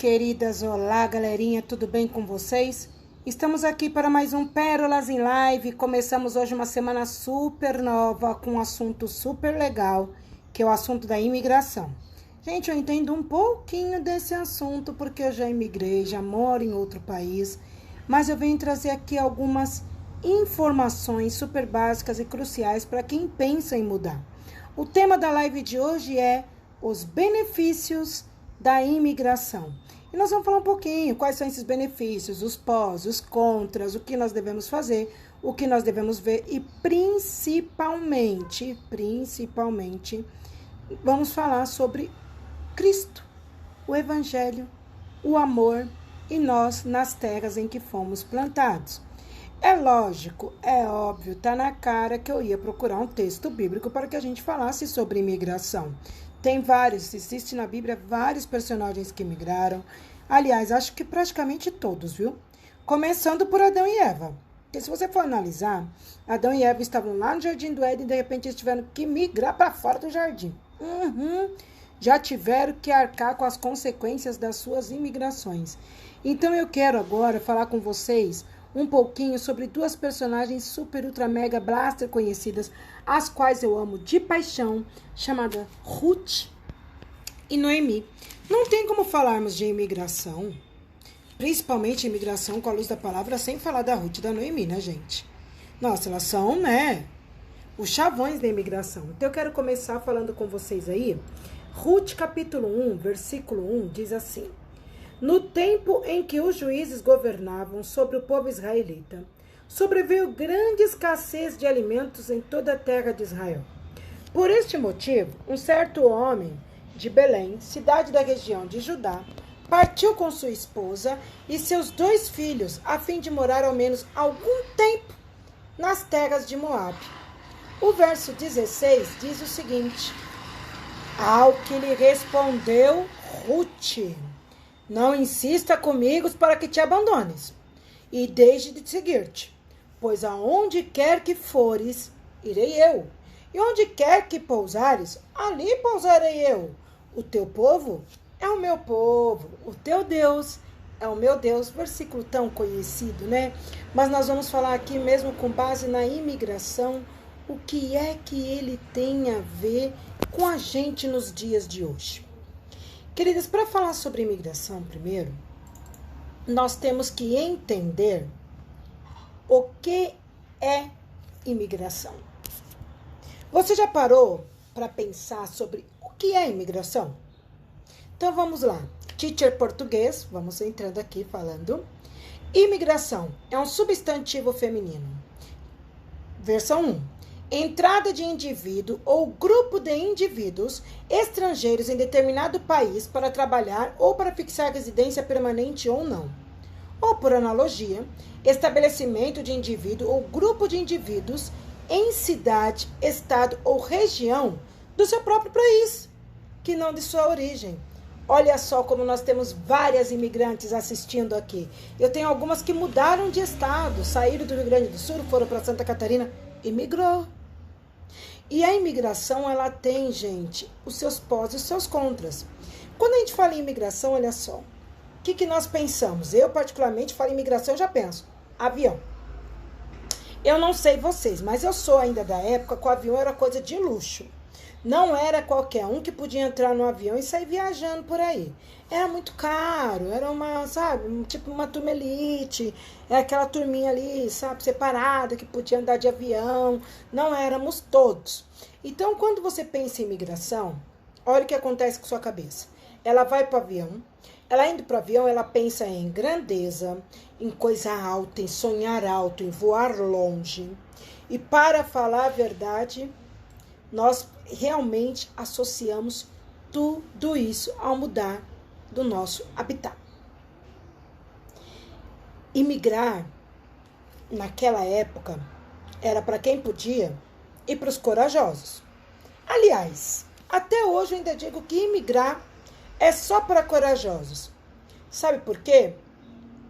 queridas, olá galerinha, tudo bem com vocês? Estamos aqui para mais um Pérolas em Live. Começamos hoje uma semana super nova com um assunto super legal, que é o assunto da imigração. Gente, eu entendo um pouquinho desse assunto porque eu já imigrei, já moro em outro país, mas eu venho trazer aqui algumas informações super básicas e cruciais para quem pensa em mudar. O tema da live de hoje é os benefícios da imigração. E nós vamos falar um pouquinho quais são esses benefícios, os pós, os contras, o que nós devemos fazer, o que nós devemos ver e principalmente, vamos falar sobre Cristo, o Evangelho, o amor e nós nas terras em que fomos plantados. É lógico, é óbvio, tá na cara que eu ia procurar um texto bíblico para que a gente falasse sobre imigração. Tem vários, existe na Bíblia vários personagens que migraram. Aliás, acho que praticamente todos, viu? Começando por Adão e Eva. Porque se você for analisar, Adão e Eva estavam lá no Jardim do Éden e de repente eles tiveram que migrar para fora do jardim. Já tiveram que arcar com as consequências das suas imigrações. Então eu quero agora falar com vocês um pouquinho sobre duas personagens super, ultra, mega, blaster conhecidas, as quais eu amo de paixão, chamada Ruth e Noemi. Não tem como falarmos de imigração, principalmente imigração com a luz da palavra, sem falar da Ruth e da Noemi, né, gente? Nossa, elas são, os chavões da imigração. Então eu quero começar falando com vocês aí. Ruth, capítulo 1, versículo 1, diz assim: no tempo em que os juízes governavam sobre o povo israelita, sobreveio grande escassez de alimentos em toda a terra de Israel. Por este motivo, um certo homem de Belém, cidade da região de Judá, partiu com sua esposa e seus 2 filhos, a fim de morar ao menos algum tempo nas terras de Moabe. O verso 16 diz o seguinte: ao que lhe respondeu Ruth: não insista comigo para que te abandones, e deixe de seguir-te, pois aonde quer que fores, irei eu, e onde quer que pousares, ali pousarei eu. O teu povo é o meu povo, o teu Deus é o meu Deus. Versículo tão conhecido, né? Mas nós vamos falar aqui mesmo com base na imigração, o que é que ele tem a ver com a gente nos dias de hoje. Queridas, para falar sobre imigração primeiro, nós temos que entender o que é imigração. Você já parou para pensar sobre o que é imigração? Então vamos lá. Teacher português, vamos entrando aqui falando. Imigração é um substantivo feminino. Versão 1. Entrada de indivíduo ou grupo de indivíduos estrangeiros em determinado país para trabalhar ou para fixar residência permanente ou não. Ou, por analogia, estabelecimento de indivíduo ou grupo de indivíduos em cidade, estado ou região do seu próprio país, que não de sua origem. Olha só como nós temos várias imigrantes assistindo aqui. Eu tenho algumas que mudaram de estado, saíram do Rio Grande do Sul, foram para Santa Catarina e migrou. E a imigração, ela tem, gente, os seus pós e os seus contras. Quando a gente fala em imigração, olha só, o que nós pensamos? Eu, particularmente, falo em imigração, eu já penso, avião. Eu não sei vocês, mas eu sou ainda da época que o avião era coisa de luxo. Não era qualquer um que podia entrar no avião e sair viajando por aí. Era muito caro, era uma, sabe, tipo uma turma elite, era aquela turminha ali, sabe, separada, que podia andar de avião. Não éramos todos. Então, quando você pensa em imigração, olha o que acontece com sua cabeça. Ela vai para o avião, ela indo para o avião, ela pensa em grandeza, em coisa alta, em sonhar alto, em voar longe. E para falar a verdade, nós realmente associamos tudo isso ao mudar do nosso habitat. Imigrar, naquela época, era para quem podia e para os corajosos. Aliás, até hoje eu ainda digo que imigrar é só para corajosos. Sabe por quê?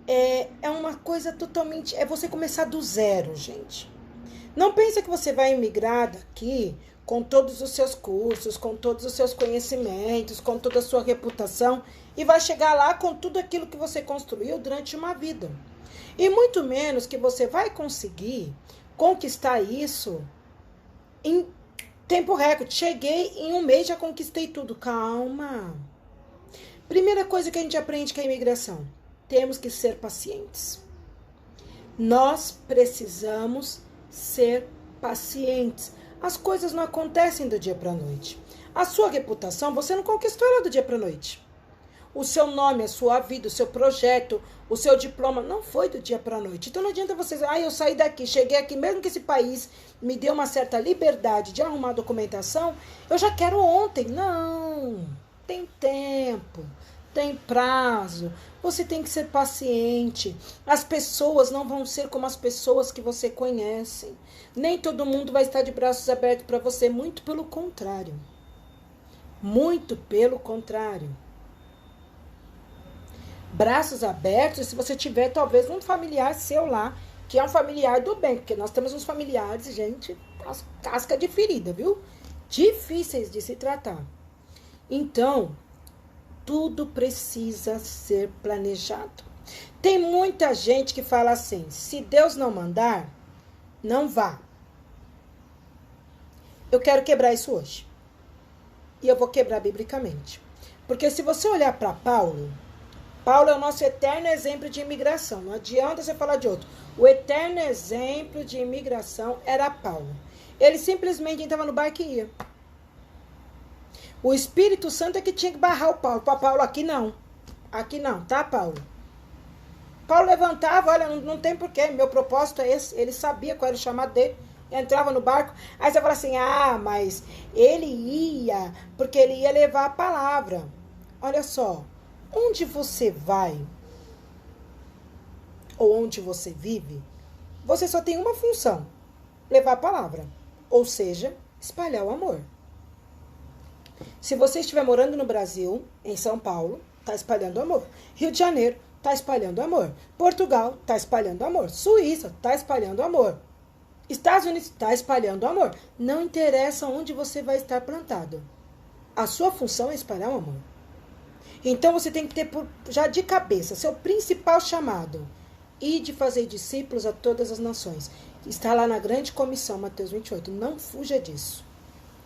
É uma coisa totalmente... É você começar do zero, gente. Não pensa que você vai imigrar daqui com todos os seus cursos, com todos os seus conhecimentos, com toda a sua reputação, e vai chegar lá com tudo aquilo que você construiu durante uma vida. E muito menos que você vai conseguir conquistar isso em tempo recorde. Cheguei em um mês, já conquistei tudo. Calma. Primeira coisa que a gente aprende com a imigração: temos que ser pacientes. Nós precisamos ser pacientes. As coisas não acontecem do dia para a noite. A sua reputação, você não conquistou ela do dia para a noite. O seu nome, a sua vida, o seu projeto, o seu diploma, não foi do dia para a noite. Então não adianta você dizer, eu saí daqui, cheguei aqui, mesmo que esse país me dê uma certa liberdade de arrumar documentação, eu já quero ontem. Não, tem tempo, tem prazo, você tem que ser paciente. As pessoas não vão ser como as pessoas que você conhece. Nem todo mundo vai estar de braços abertos para você, muito pelo contrário. Muito pelo contrário. Braços abertos, se você tiver talvez um familiar seu lá, que é um familiar do bem, porque nós temos uns familiares, gente, as casca de ferida, viu? Difíceis de se tratar. Então, tudo precisa ser planejado. Tem muita gente que fala assim, se Deus não mandar, não vá. Eu quero quebrar isso hoje. E eu vou quebrar biblicamente. Porque se você olhar para Paulo é o nosso eterno exemplo de imigração. Não adianta você falar de outro. O eterno exemplo de imigração era Paulo. Ele simplesmente entrava no barco e ia. O Espírito Santo é que tinha que barrar o Paulo. Para Paulo, aqui não. Aqui não, tá, Paulo? Paulo levantava, olha, não tem porquê. Meu propósito é esse. Ele sabia qual era o chamado dele. Entrava no barco. Aí você fala assim, mas ele ia, porque ele ia levar a palavra. Olha só. Onde você vai, ou onde você vive, você só tem uma função, levar a palavra, ou seja, espalhar o amor. Se você estiver morando no Brasil, em São Paulo, está espalhando amor. Rio de Janeiro, está espalhando amor. Portugal, está espalhando amor. Suíça, está espalhando amor. Estados Unidos, está espalhando amor. Não interessa onde você vai estar plantado. A sua função é espalhar o amor. Então, você tem que ter já de cabeça, seu principal chamado, e de fazer discípulos a todas as nações. Está lá na grande comissão, Mateus 28. Não fuja disso.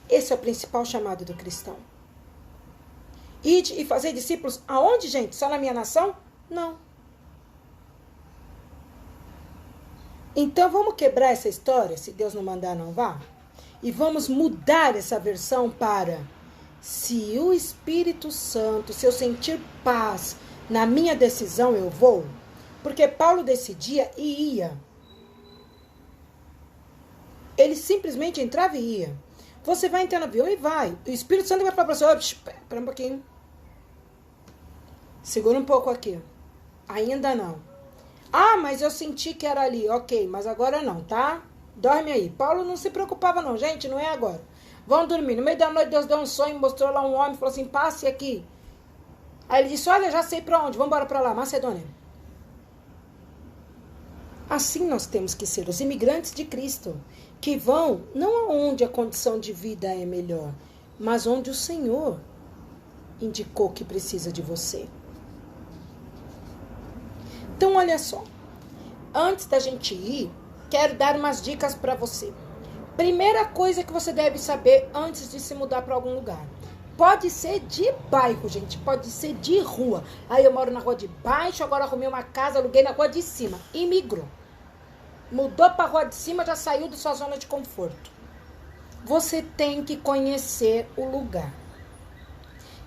Esse é o principal chamado do cristão. E fazer discípulos aonde, gente? Só na minha nação? Não. Então, vamos quebrar essa história, se Deus não mandar, não vá? E vamos mudar essa versão para... Se o Espírito Santo, se eu sentir paz na minha decisão, eu vou. Porque Paulo decidia e ia. Ele simplesmente entrava e ia. Você vai entrar no avião e vai. O Espírito Santo vai falar para você, espera um pouquinho. Segura um pouco aqui. Ainda não. Mas eu senti que era ali. Ok, mas agora não, tá? Dorme aí. Paulo não se preocupava não, gente, não é agora. Vão dormir. No meio da noite, Deus deu um sonho, mostrou lá um homem, falou assim, passe aqui. Aí ele disse, olha, já sei para onde, vamos embora para lá, Macedônia. Assim nós temos que ser, os imigrantes de Cristo, que vão, não aonde a condição de vida é melhor, mas onde o Senhor indicou que precisa de você. Então, olha só, antes da gente ir, quero dar umas dicas para você. Primeira coisa que você deve saber antes de se mudar para algum lugar. Pode ser de bairro, gente. Pode ser de rua. Aí eu moro na rua de baixo, agora arrumei uma casa, aluguei na rua de cima. E migrou. Mudou para a rua de cima, já saiu da sua zona de conforto. Você tem que conhecer o lugar.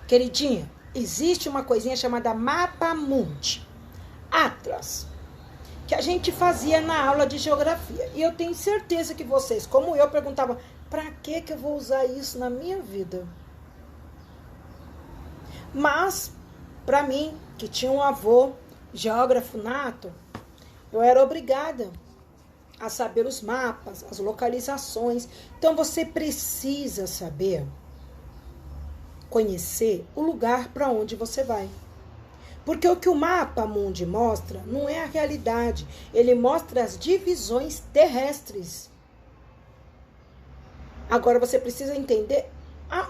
Queridinha, existe uma coisinha chamada Mapa Mundi. Atlas. Que a gente fazia na aula de geografia. E eu tenho certeza que vocês, como eu, perguntavam, para que eu vou usar isso na minha vida? Mas, para mim, que tinha um avô geógrafo nato, eu era obrigada a saber os mapas, as localizações. Então, você precisa saber, conhecer o lugar para onde você vai. Porque o que o Mapa Mundi mostra não é a realidade. Ele mostra as divisões terrestres. Agora você precisa entender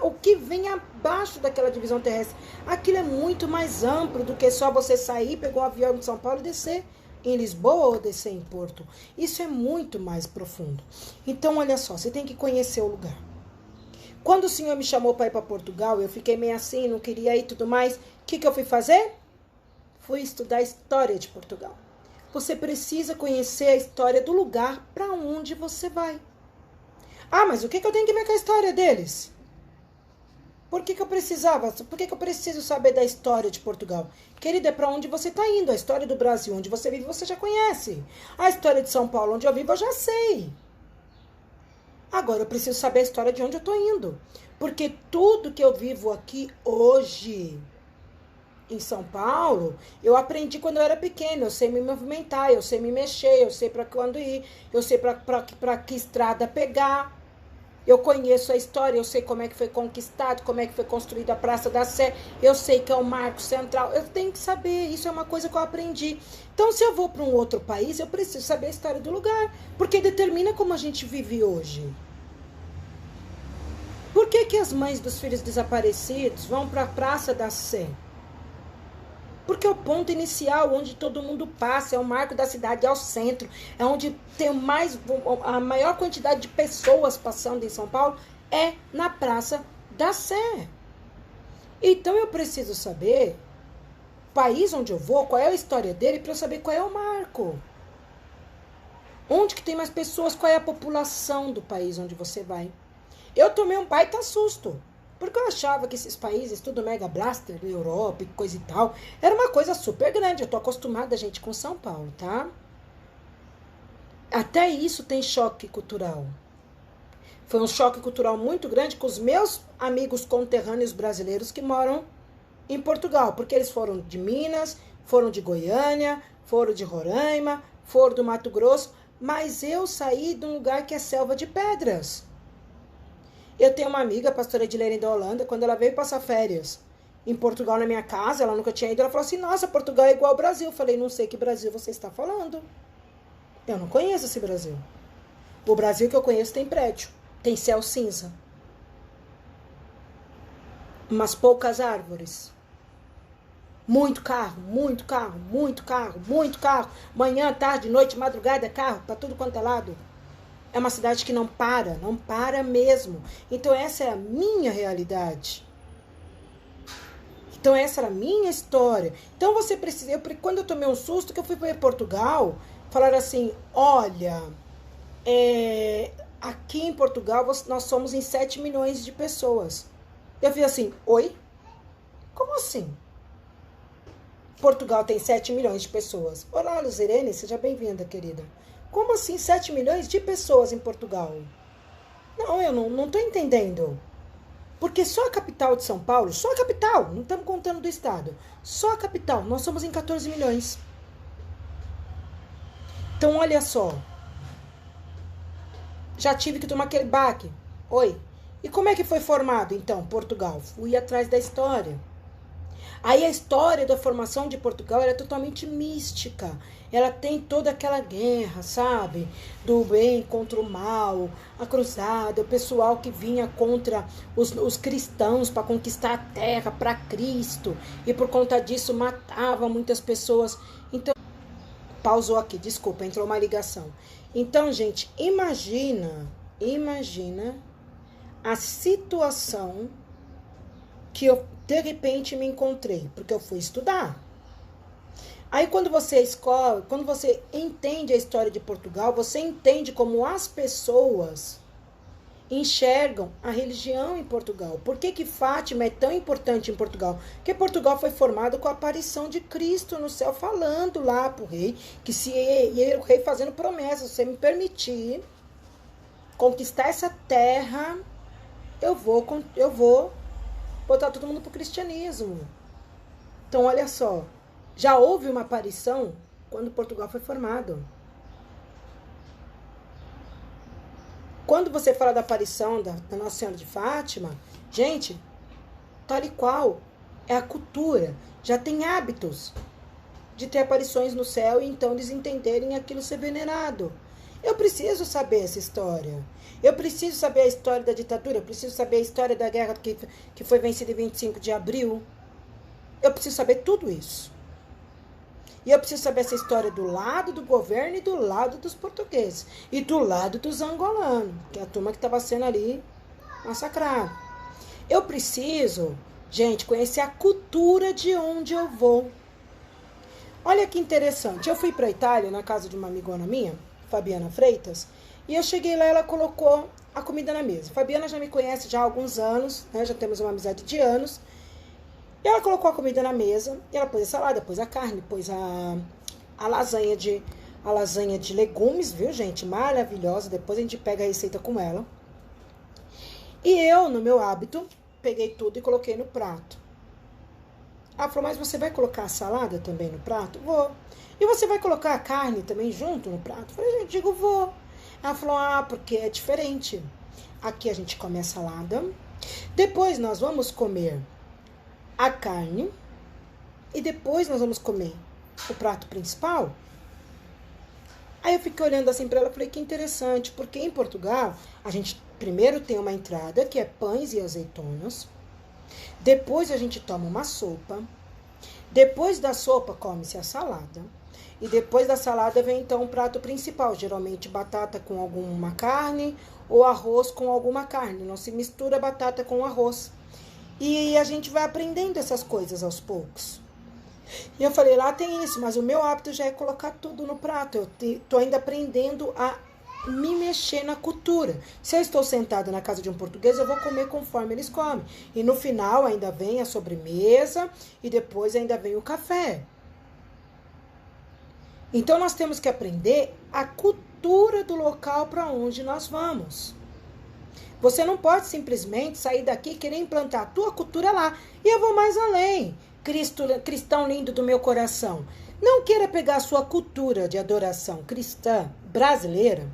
o que vem abaixo daquela divisão terrestre. Aquilo é muito mais amplo do que só você sair, pegar um avião de São Paulo e descer em Lisboa ou descer em Porto. Isso é muito mais profundo. Então, olha só, você tem que conhecer o lugar. Quando o Senhor me chamou para ir para Portugal, eu fiquei meio assim, não queria ir e tudo mais. O que eu fui fazer? Fui estudar a história de Portugal. Você precisa conhecer a história do lugar para onde você vai. Ah, mas o que eu tenho que ver com a história deles? Por que eu precisava? Por que eu preciso saber da história de Portugal? Querida, é para onde você está indo. A história do Brasil, onde você vive, você já conhece. A história de São Paulo, onde eu vivo, eu já sei. Agora eu preciso saber a história de onde eu estou indo. Porque tudo que eu vivo aqui hoje, em São Paulo, eu aprendi quando eu era pequena. Eu sei me movimentar, eu sei me mexer, eu sei para quando ir, eu sei para que estrada pegar. Eu conheço a história, eu sei como é que foi conquistado, como é que foi construída a Praça da Sé, eu sei que é o Marco Central, eu tenho que saber, isso é uma coisa que eu aprendi. Então, se eu vou para um outro país, eu preciso saber a história do lugar, porque determina como a gente vive hoje. Por que as mães dos filhos desaparecidos vão para a Praça da Sé? Porque é o ponto inicial, onde todo mundo passa, é o marco da cidade, é o centro, é onde tem a maior quantidade de pessoas passando em São Paulo, é na Praça da Sé. Então eu preciso saber, o país onde eu vou, qual é a história dele, para eu saber qual é o marco. Onde que tem mais pessoas, qual é a população do país onde você vai. Eu tomei um baita susto. Porque eu achava que esses países, tudo mega blaster, Europa e coisa e tal, era uma coisa super grande. Eu tô acostumada, gente, com São Paulo, tá? Até isso tem choque cultural. Foi um choque cultural muito grande com os meus amigos conterrâneos brasileiros que moram em Portugal. Porque eles foram de Minas, foram de Goiânia, foram de Roraima, foram do Mato Grosso. Mas eu saí de um lugar que é selva de pedras. Eu tenho uma amiga, a pastora Edilene da Holanda, quando ela veio passar férias em Portugal na minha casa, ela nunca tinha ido, ela falou assim, nossa, Portugal é igual ao Brasil. Eu falei, não sei que Brasil você está falando. Eu não conheço esse Brasil. O Brasil que eu conheço tem prédio, tem céu cinza. Umas poucas árvores. Muito carro, muito carro, muito carro, muito carro. Manhã, tarde, noite, madrugada, carro, para tudo quanto é lado. É uma cidade que não para mesmo. Então essa é a minha realidade. Então essa era a minha história. Então você precisa, quando eu tomei um susto, que eu fui para Portugal, falaram assim, olha, aqui em Portugal nós somos em 7 milhões de pessoas. Eu vi assim, oi? Como assim? Portugal tem 7 milhões de pessoas. Olá, Luzirene, seja bem-vinda, querida. Como assim 7 milhões de pessoas em Portugal? Não, eu não estou entendendo. Porque só a capital de São Paulo, só a capital, não estamos contando do estado, só a capital, nós somos em 14 milhões. Então, olha só. Já tive que tomar aquele baque. Oi. E como é que foi formado, então, Portugal? Fui atrás da história. Aí a história da formação de Portugal é totalmente mística. Ela tem toda aquela guerra, sabe? Do bem contra o mal, a cruzada, o pessoal que vinha contra os cristãos para conquistar a terra para Cristo. E por conta disso matava muitas pessoas. Então, pausou aqui, desculpa, entrou uma ligação. Então, gente, imagina a situação que eu de repente me encontrei, porque eu fui estudar. Aí quando você entende a história de Portugal, você entende como as pessoas enxergam a religião em Portugal. Por que Fátima é tão importante em Portugal? Porque Portugal foi formado com a aparição de Cristo no céu, falando lá pro rei, que se ele, o rei fazendo promessa, se você me permitir conquistar essa terra, eu vou botar todo mundo pro cristianismo. Então, olha só. Já houve uma aparição quando Portugal foi formado. Quando você fala da aparição da Nossa Senhora de Fátima, gente, tal e qual é a cultura. Já tem hábitos de ter aparições no céu e então eles entenderem aquilo ser venerado. Eu preciso saber essa história. Eu preciso saber a história da ditadura. Eu preciso saber a história da guerra que foi vencida em 25 de abril. Eu preciso saber tudo isso. E eu preciso saber essa história do lado do governo e do lado dos portugueses. E do lado dos angolanos, que é a turma que estava sendo ali massacrada. Eu preciso, gente, conhecer a cultura de onde eu vou. Olha que interessante. Eu fui para a Itália, na casa de uma amigona minha, Fabiana Freitas, e eu cheguei lá e ela colocou a comida na mesa. Fabiana já me conhece já há alguns anos, né? Já temos uma amizade de anos. E ela colocou a comida na mesa, e ela pôs a salada, pôs a carne, pôs a lasanha de legumes, viu, gente? Maravilhosa. Depois a gente pega a receita com ela. E eu, no meu hábito, peguei tudo e coloquei no prato. Ela falou, mas você vai colocar a salada também no prato? Vou. E você vai colocar a carne também junto no prato? Eu falei, eu digo, vou. Ela falou, porque é diferente. Aqui a gente come a salada, depois nós vamos comer a carne e depois nós vamos comer o prato principal. Aí eu fiquei olhando assim para ela e falei, que interessante, porque em Portugal a gente primeiro tem uma entrada que é pães e azeitonas, depois a gente toma uma sopa, depois da sopa come-se a salada e depois da salada vem então o prato principal, geralmente batata com alguma carne ou arroz com alguma carne, não se mistura batata com arroz. E a gente vai aprendendo essas coisas aos poucos. E eu falei, lá tem isso, mas o meu hábito já é colocar tudo no prato. Eu tô ainda aprendendo a me mexer na cultura. Se eu estou sentada na casa de um português, eu vou comer conforme eles comem. E no final ainda vem a sobremesa e depois ainda vem o café. Então nós temos que aprender a cultura do local para onde nós vamos. Você não pode simplesmente sair daqui e querer implantar a tua cultura lá. E eu vou mais além. Cristão lindo do meu coração. Não queira pegar a sua cultura de adoração cristã brasileira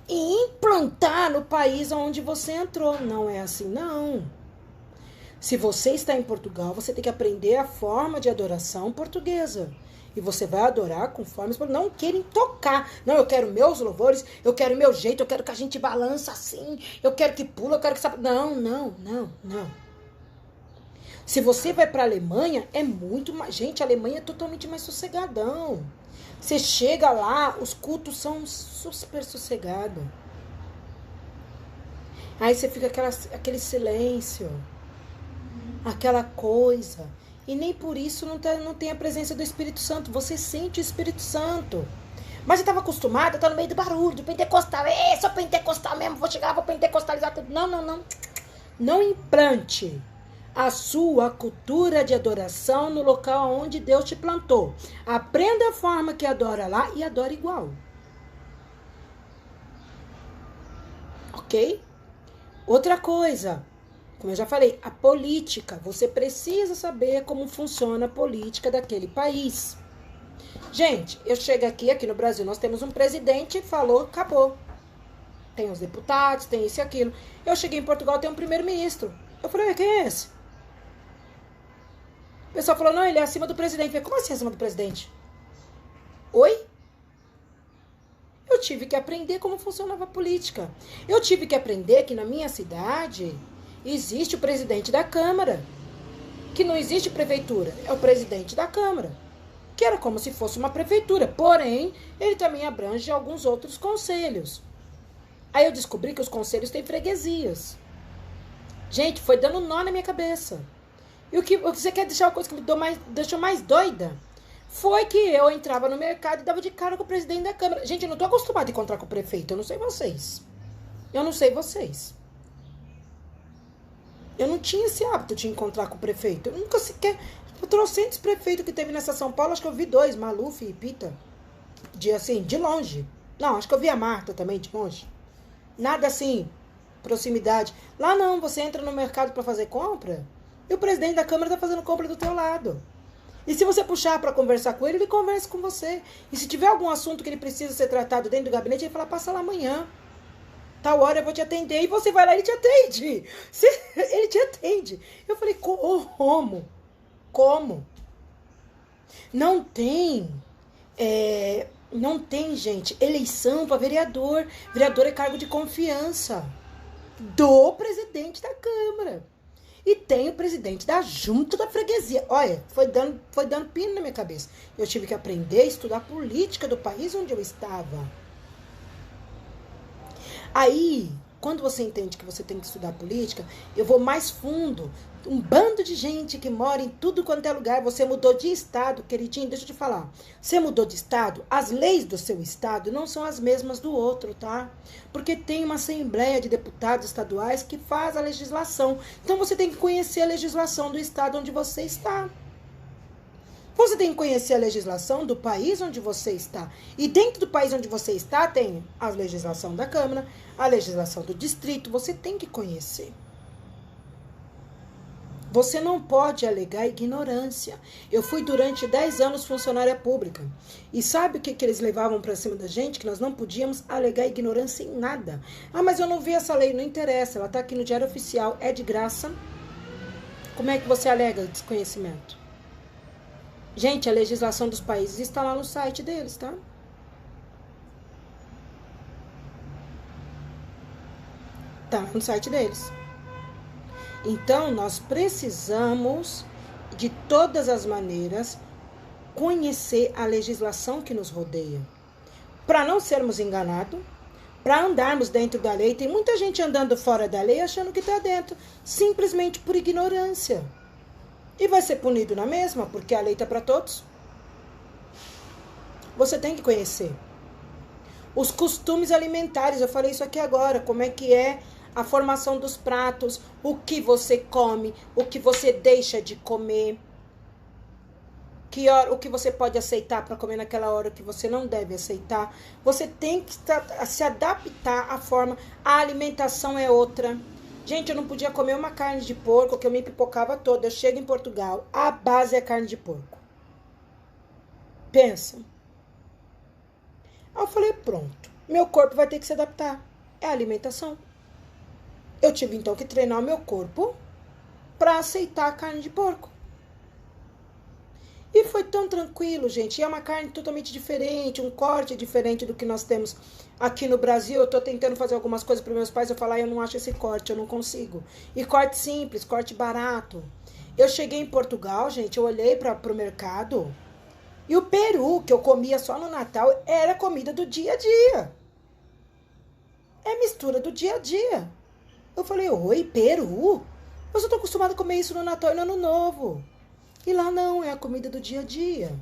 e implantar no país onde você entrou. Não é assim, não. Se você está em Portugal, você tem que aprender a forma de adoração portuguesa. E você vai adorar conforme... Não querem tocar. Não, eu quero meus louvores, eu quero meu jeito, eu quero que a gente balança assim, eu quero que pula, eu quero que... Não. Se você vai para a Alemanha, é muito mais... Gente, a Alemanha é totalmente mais sossegadão. Você chega lá, os cultos são super sossegados. Aí você fica aquele silêncio, aquela coisa... E nem por isso não tem a presença do Espírito Santo. Você sente o Espírito Santo. Mas eu estava acostumada a estar no meio do barulho, do pentecostal. Sou pentecostal mesmo, vou chegar, vou pentecostalizar tudo. Não. Não implante a sua cultura de adoração no local onde Deus te plantou. Aprenda a forma que adora lá e adora igual. Ok? Outra coisa... Como eu já falei, a política. Você precisa saber como funciona a política daquele país. Gente, eu chego aqui no Brasil, nós temos um presidente, falou, acabou. Tem os deputados, tem isso e aquilo. Eu cheguei em Portugal, tem um primeiro-ministro. Eu falei, quem é esse? O pessoal falou, não, ele é acima do presidente. Eu falei, como assim acima do presidente? Oi? Eu tive que aprender como funcionava a política. Eu tive que aprender que na minha cidade... Existe o presidente da Câmara, que não existe prefeitura, é o presidente da Câmara, que era como se fosse uma prefeitura, porém, ele também abrange alguns outros conselhos. Aí eu descobri que os conselhos têm freguesias. Gente, foi dando nó na minha cabeça. E o que você quer deixar uma coisa que me deixou mais doida? Foi que eu entrava no mercado e dava de cara com o presidente da Câmara. Gente, eu não tô acostumada a encontrar com o prefeito, eu não sei vocês. Eu não tinha esse hábito de encontrar com o prefeito. Eu nunca sequer... Eu trouxe esse prefeito que teve nessa São Paulo, acho que eu vi 2, Maluf e Pita. De longe. Não, acho que eu vi a Marta também, de longe. Nada assim, proximidade. Lá não, você entra no mercado para fazer compra e o presidente da Câmara tá fazendo compra do teu lado. E se você puxar para conversar com ele, ele conversa com você. E se tiver algum assunto que ele precisa ser tratado dentro do gabinete, ele fala, passa lá amanhã. Tal hora eu vou te atender. E você vai lá e ele te atende. Ele te atende. Eu falei, como? Não tem Não tem, gente, eleição para vereador. Vereador é cargo de confiança do presidente da Câmara. E tem o presidente da junta da freguesia. Olha, foi dando pino na minha cabeça. Eu tive que aprender a estudar a política do país onde eu estava. Aí, quando você entende que você tem que estudar política, eu vou mais fundo. Um bando de gente que mora em tudo quanto é lugar. Você mudou de estado, queridinho, deixa eu te falar. Você mudou de estado, as leis do seu estado não são as mesmas do outro, tá? Porque tem uma assembleia de deputados estaduais que faz a legislação. Então você tem que conhecer a legislação do estado onde você está. Você tem que conhecer a legislação do país onde você está. E dentro do país onde você está, tem a legislação da Câmara, a legislação do distrito. Você tem que conhecer. Você não pode alegar ignorância. Eu fui durante 10 anos funcionária pública. E sabe o que eles levavam para cima da gente? Que nós não podíamos alegar ignorância em nada. Ah, mas eu não vi essa lei. Não interessa. Ela está aqui no Diário Oficial. É de graça. Como é que você alega desconhecimento? Gente, a legislação dos países está lá no site deles, tá? Tá lá no site deles. Então, nós precisamos, de todas as maneiras, conhecer a legislação que nos rodeia. Para não sermos enganados, para andarmos dentro da lei. Tem muita gente andando fora da lei achando que está dentro, simplesmente por ignorância. E vai ser punido na mesma, porque a lei está para todos. Você tem que conhecer. Os costumes alimentares, eu falei isso aqui agora, como é que é a formação dos pratos, o que você come, o que você deixa de comer, o que você pode aceitar para comer naquela hora, o que você não deve aceitar. Você tem que se adaptar à forma, a alimentação é outra. Gente, eu não podia comer uma carne de porco, que eu me pipocava toda. Eu chego em Portugal, a base é carne de porco. Pensa. Aí eu falei, pronto. Meu corpo vai ter que se adaptar. É a alimentação. Eu tive, então, que treinar o meu corpo para aceitar a carne de porco. E foi tão tranquilo, gente. E é uma carne totalmente diferente, um corte diferente do que nós temos aqui no Brasil. Eu tô tentando fazer algumas coisas para meus pais. Eu falar, eu não acho esse corte, eu não consigo. E corte simples, corte barato. Eu cheguei em Portugal, gente, eu olhei para o mercado. E o peru, que eu comia só no Natal, era comida do dia a dia. É mistura do dia a dia. Eu falei, oi, peru? Eu só tô acostumada a comer isso no Natal e no Ano Novo. E lá não, é a comida do dia a dia.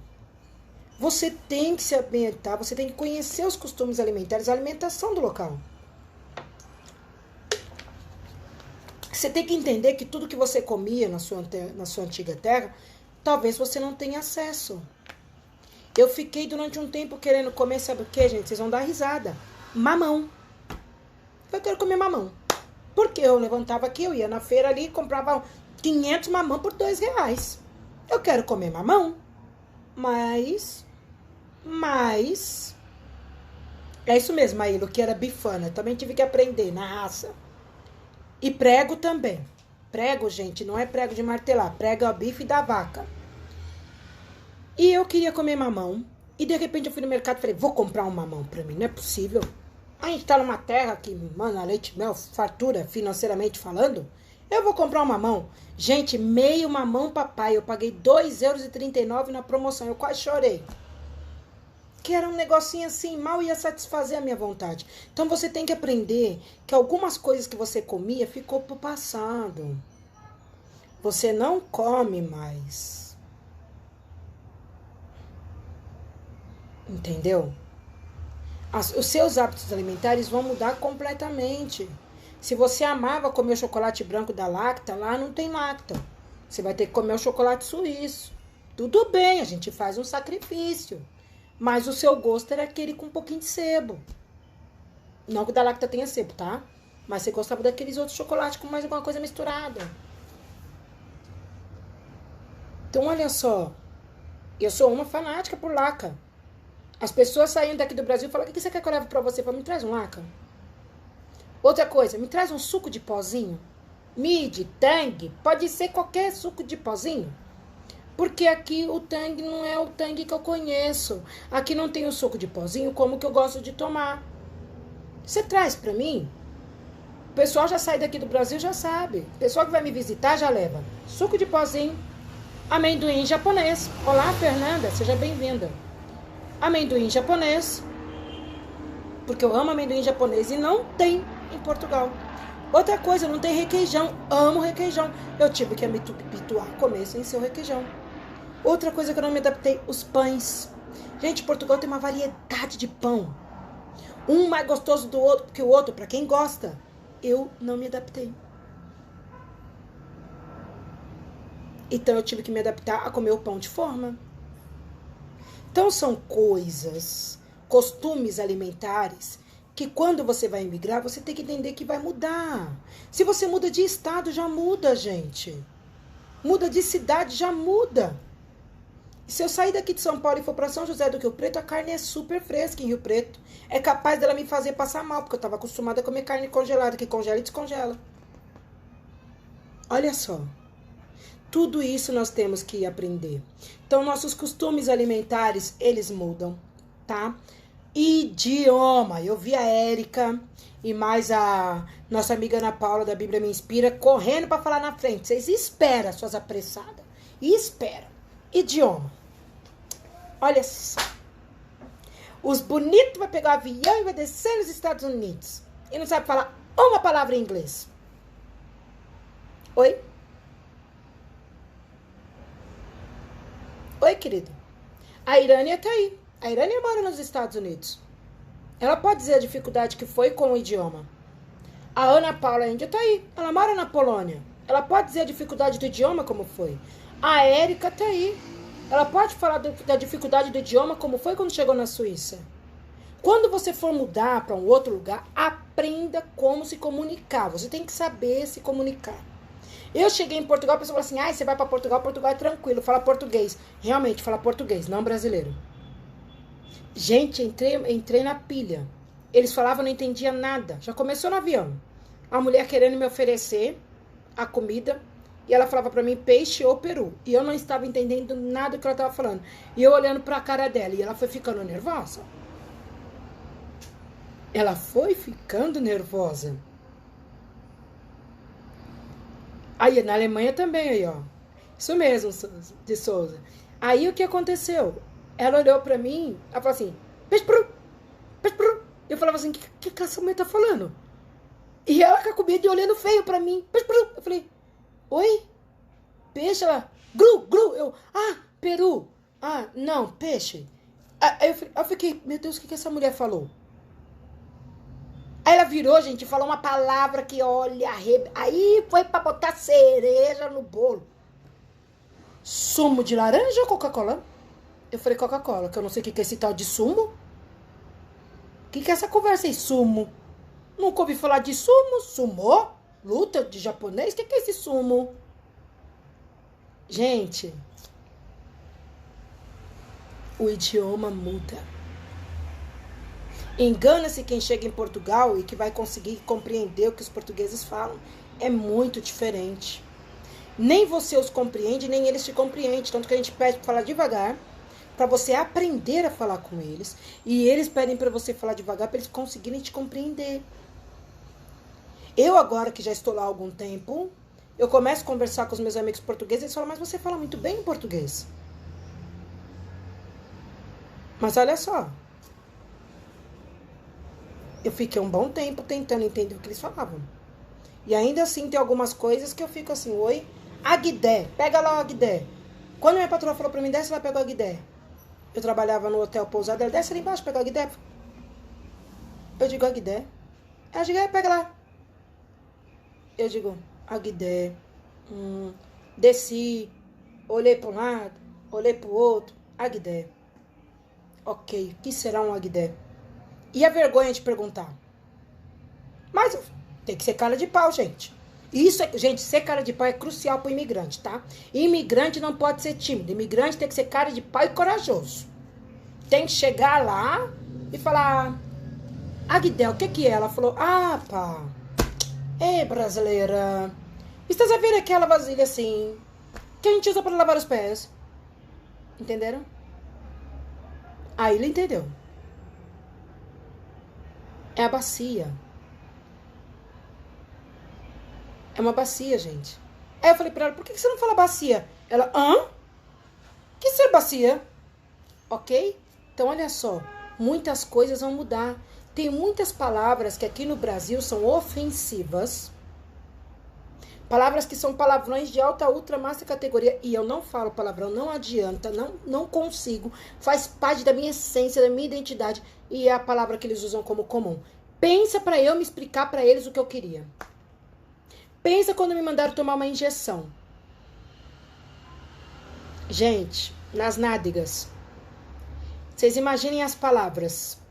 Você tem que se ambientar, você tem que conhecer os costumes alimentares, a alimentação do local. Você tem que entender que tudo que você comia na sua antiga terra, talvez você não tenha acesso. Eu fiquei durante um tempo querendo comer, sabe o que, gente? Vocês vão dar risada. Mamão. Eu quero comer mamão. Porque eu levantava aqui, eu ia na feira ali e comprava 500 mamão por R$2. Eu quero comer mamão, mas é isso mesmo, Maílo, que era bifana. Também tive que aprender na raça. E prego também. Prego, gente, não é prego de martelar. Prego é o bife da vaca. E eu queria comer mamão. E de repente eu fui no mercado e falei, vou comprar um mamão pra mim, não é possível. A gente tá numa terra que, mano, leite, mel, fartura, financeiramente falando. Eu vou comprar um mamão. Gente, meio mamão papai. Eu paguei R$2,39 na promoção. Eu quase chorei. Que era um negocinho assim, mal ia satisfazer a minha vontade. Então você tem que aprender que algumas coisas que você comia ficou pro passado. Você não come mais. Entendeu? Os seus hábitos alimentares vão mudar completamente. Se você amava comer o chocolate branco da Lacta, lá não tem Lacta. Você vai ter que comer o chocolate suíço. Tudo bem, a gente faz um sacrifício. Mas o seu gosto era aquele com um pouquinho de sebo. Não que o da Lacta tenha sebo, tá? Mas você gostava daqueles outros chocolates com mais alguma coisa misturada. Então, olha só. Eu sou uma fanática por Laca. As pessoas saíam daqui do Brasil e falam, o que você quer que eu leve pra você? Me traz um Laca. Outra coisa, me traz um suco de pozinho. Mid, Tang, pode ser qualquer suco de pozinho. Porque aqui o tangue não é o tangue que eu conheço. Aqui não tem o suco de pozinho como que eu gosto de tomar. Você traz pra mim? O pessoal já sai daqui do Brasil, já sabe. O pessoal que vai me visitar já leva suco de pozinho, amendoim japonês. Olá, Fernanda, seja bem-vinda. Amendoim japonês, porque eu amo amendoim japonês e não tem em Portugal. Outra coisa, não tem requeijão. Amo requeijão. Eu tive que me habituar a comer sem ser o requeijão. Outra coisa que eu não me adaptei, os pães. Gente, Portugal tem uma variedade de pão. Um mais gostoso do outro que o outro, para quem gosta. Eu não me adaptei. Então eu tive que me adaptar a comer o pão de forma. Então são coisas, costumes alimentares, que quando você vai emigrar, você tem que entender que vai mudar. Se você muda de estado, já muda, gente. Muda de cidade, já muda. E se eu sair daqui de São Paulo e for para São José do Rio Preto, a carne é super fresca em Rio Preto. É capaz dela me fazer passar mal, porque eu estava acostumada a comer carne congelada, que congela e descongela. Olha só. Tudo isso nós temos que aprender. Então, nossos costumes alimentares, eles mudam, tá? Idioma. Eu vi a Érica e mais a nossa amiga Ana Paula da Bíblia Me Inspira correndo para falar na frente. Vocês esperam, suas apressadas. Espera. Idioma. Olha só. Os bonitos vai pegar o avião e vai descer nos Estados Unidos. E não sabe falar uma palavra em inglês. Oi? Oi, querido. A Irânia tá aí. A Irânia mora nos Estados Unidos. Ela pode dizer a dificuldade que foi com o idioma. A Ana Paula Índia tá aí. Ela mora na Polônia. Ela pode dizer a dificuldade do idioma como foi. A Érica tá aí. Ela pode falar da dificuldade do idioma como foi quando chegou na Suíça. Quando você for mudar para um outro lugar, aprenda como se comunicar. Você tem que saber se comunicar. Eu cheguei em Portugal, a pessoa falou assim, você vai para Portugal, Portugal é tranquilo, fala português. Realmente, fala português, não brasileiro. Gente, entrei na pilha. Eles falavam, não entendia nada. Já começou no avião. A mulher querendo me oferecer a comida, e ela falava para mim peixe ou peru. E eu não estava entendendo nada do que ela estava falando. E eu olhando para a cara dela, e ela foi ficando nervosa. Ela foi ficando nervosa. Aí, na Alemanha também, aí, ó. Isso mesmo, de Souza. Aí, o que aconteceu? Ela olhou pra mim, ela falou assim, peixe peru, peixe peru. Eu falava assim, o que essa mulher tá falando? E ela com a comida e olhando feio pra mim, peixe peru. Eu falei, oi? Peixe? Ela, gru. Eu, peru. Não, peixe. Aí eu fiquei, meu Deus, o que essa mulher falou? Aí ela virou, gente, e falou uma palavra que, olha, aí foi pra botar cereja no bolo. Sumo de laranja ou Coca-Cola? Eu falei Coca-Cola, que eu não sei o que é esse tal de sumo. O que é essa conversa aí, sumo? Nunca ouvi falar de sumo, sumô, luta de japonês, o que é esse sumo? Gente, o idioma muda. Engana-se quem chega em Portugal e que vai conseguir compreender o que os portugueses falam. É muito diferente. Nem você os compreende, nem eles te compreendem. Tanto que a gente pede para falar devagar, para você aprender a falar com eles. E eles pedem para você falar devagar, para eles conseguirem te compreender. Eu agora, que já estou lá há algum tempo, eu começo a conversar com os meus amigos portugueses, eles falam, mas você fala muito bem em português. Mas olha só. Eu fiquei um bom tempo tentando entender o que eles falavam. E ainda assim tem algumas coisas que eu fico assim, oi, Aguidé, pega lá o Aguidé. Quando minha patroa falou pra mim, desce lá, pega o Aguidé. Eu trabalhava no hotel pousada, ela desce ali embaixo, pega o Aguidé. Eu digo, Aguidé? Ela digo, pega lá. Eu digo, Aguidé. Desci, olhei para um lado, olhei pro outro, Aguidé. Ok, o que será um Aguidé? E a vergonha de perguntar. Mas tem que ser cara de pau, gente. Isso, gente, ser cara de pau é crucial para o imigrante, tá? Imigrante não pode ser tímido. Imigrante tem que ser cara de pau e corajoso. Tem que chegar lá e falar, Aguidel, o que é? Ela falou, pá, ei, brasileira, estás a ver aquela vasilha assim, que a gente usa para lavar os pés? Entenderam? Aí ele entendeu. É a bacia. É uma bacia, gente. Aí eu falei pra ela, por que você não fala bacia? Ela, hã? Que ser bacia? Ok? Então, olha só. Muitas coisas vão mudar. Tem muitas palavras que aqui no Brasil são ofensivas. Palavras que são palavrões de alta, ultra, master categoria. E eu não falo palavrão, não adianta, não consigo. Faz parte da minha essência, da minha identidade. E é a palavra que eles usam como comum. Pensa pra eu me explicar pra eles o que eu queria. Pensa quando me mandaram tomar uma injeção. Gente, nas nádegas. Vocês imaginem as palavras.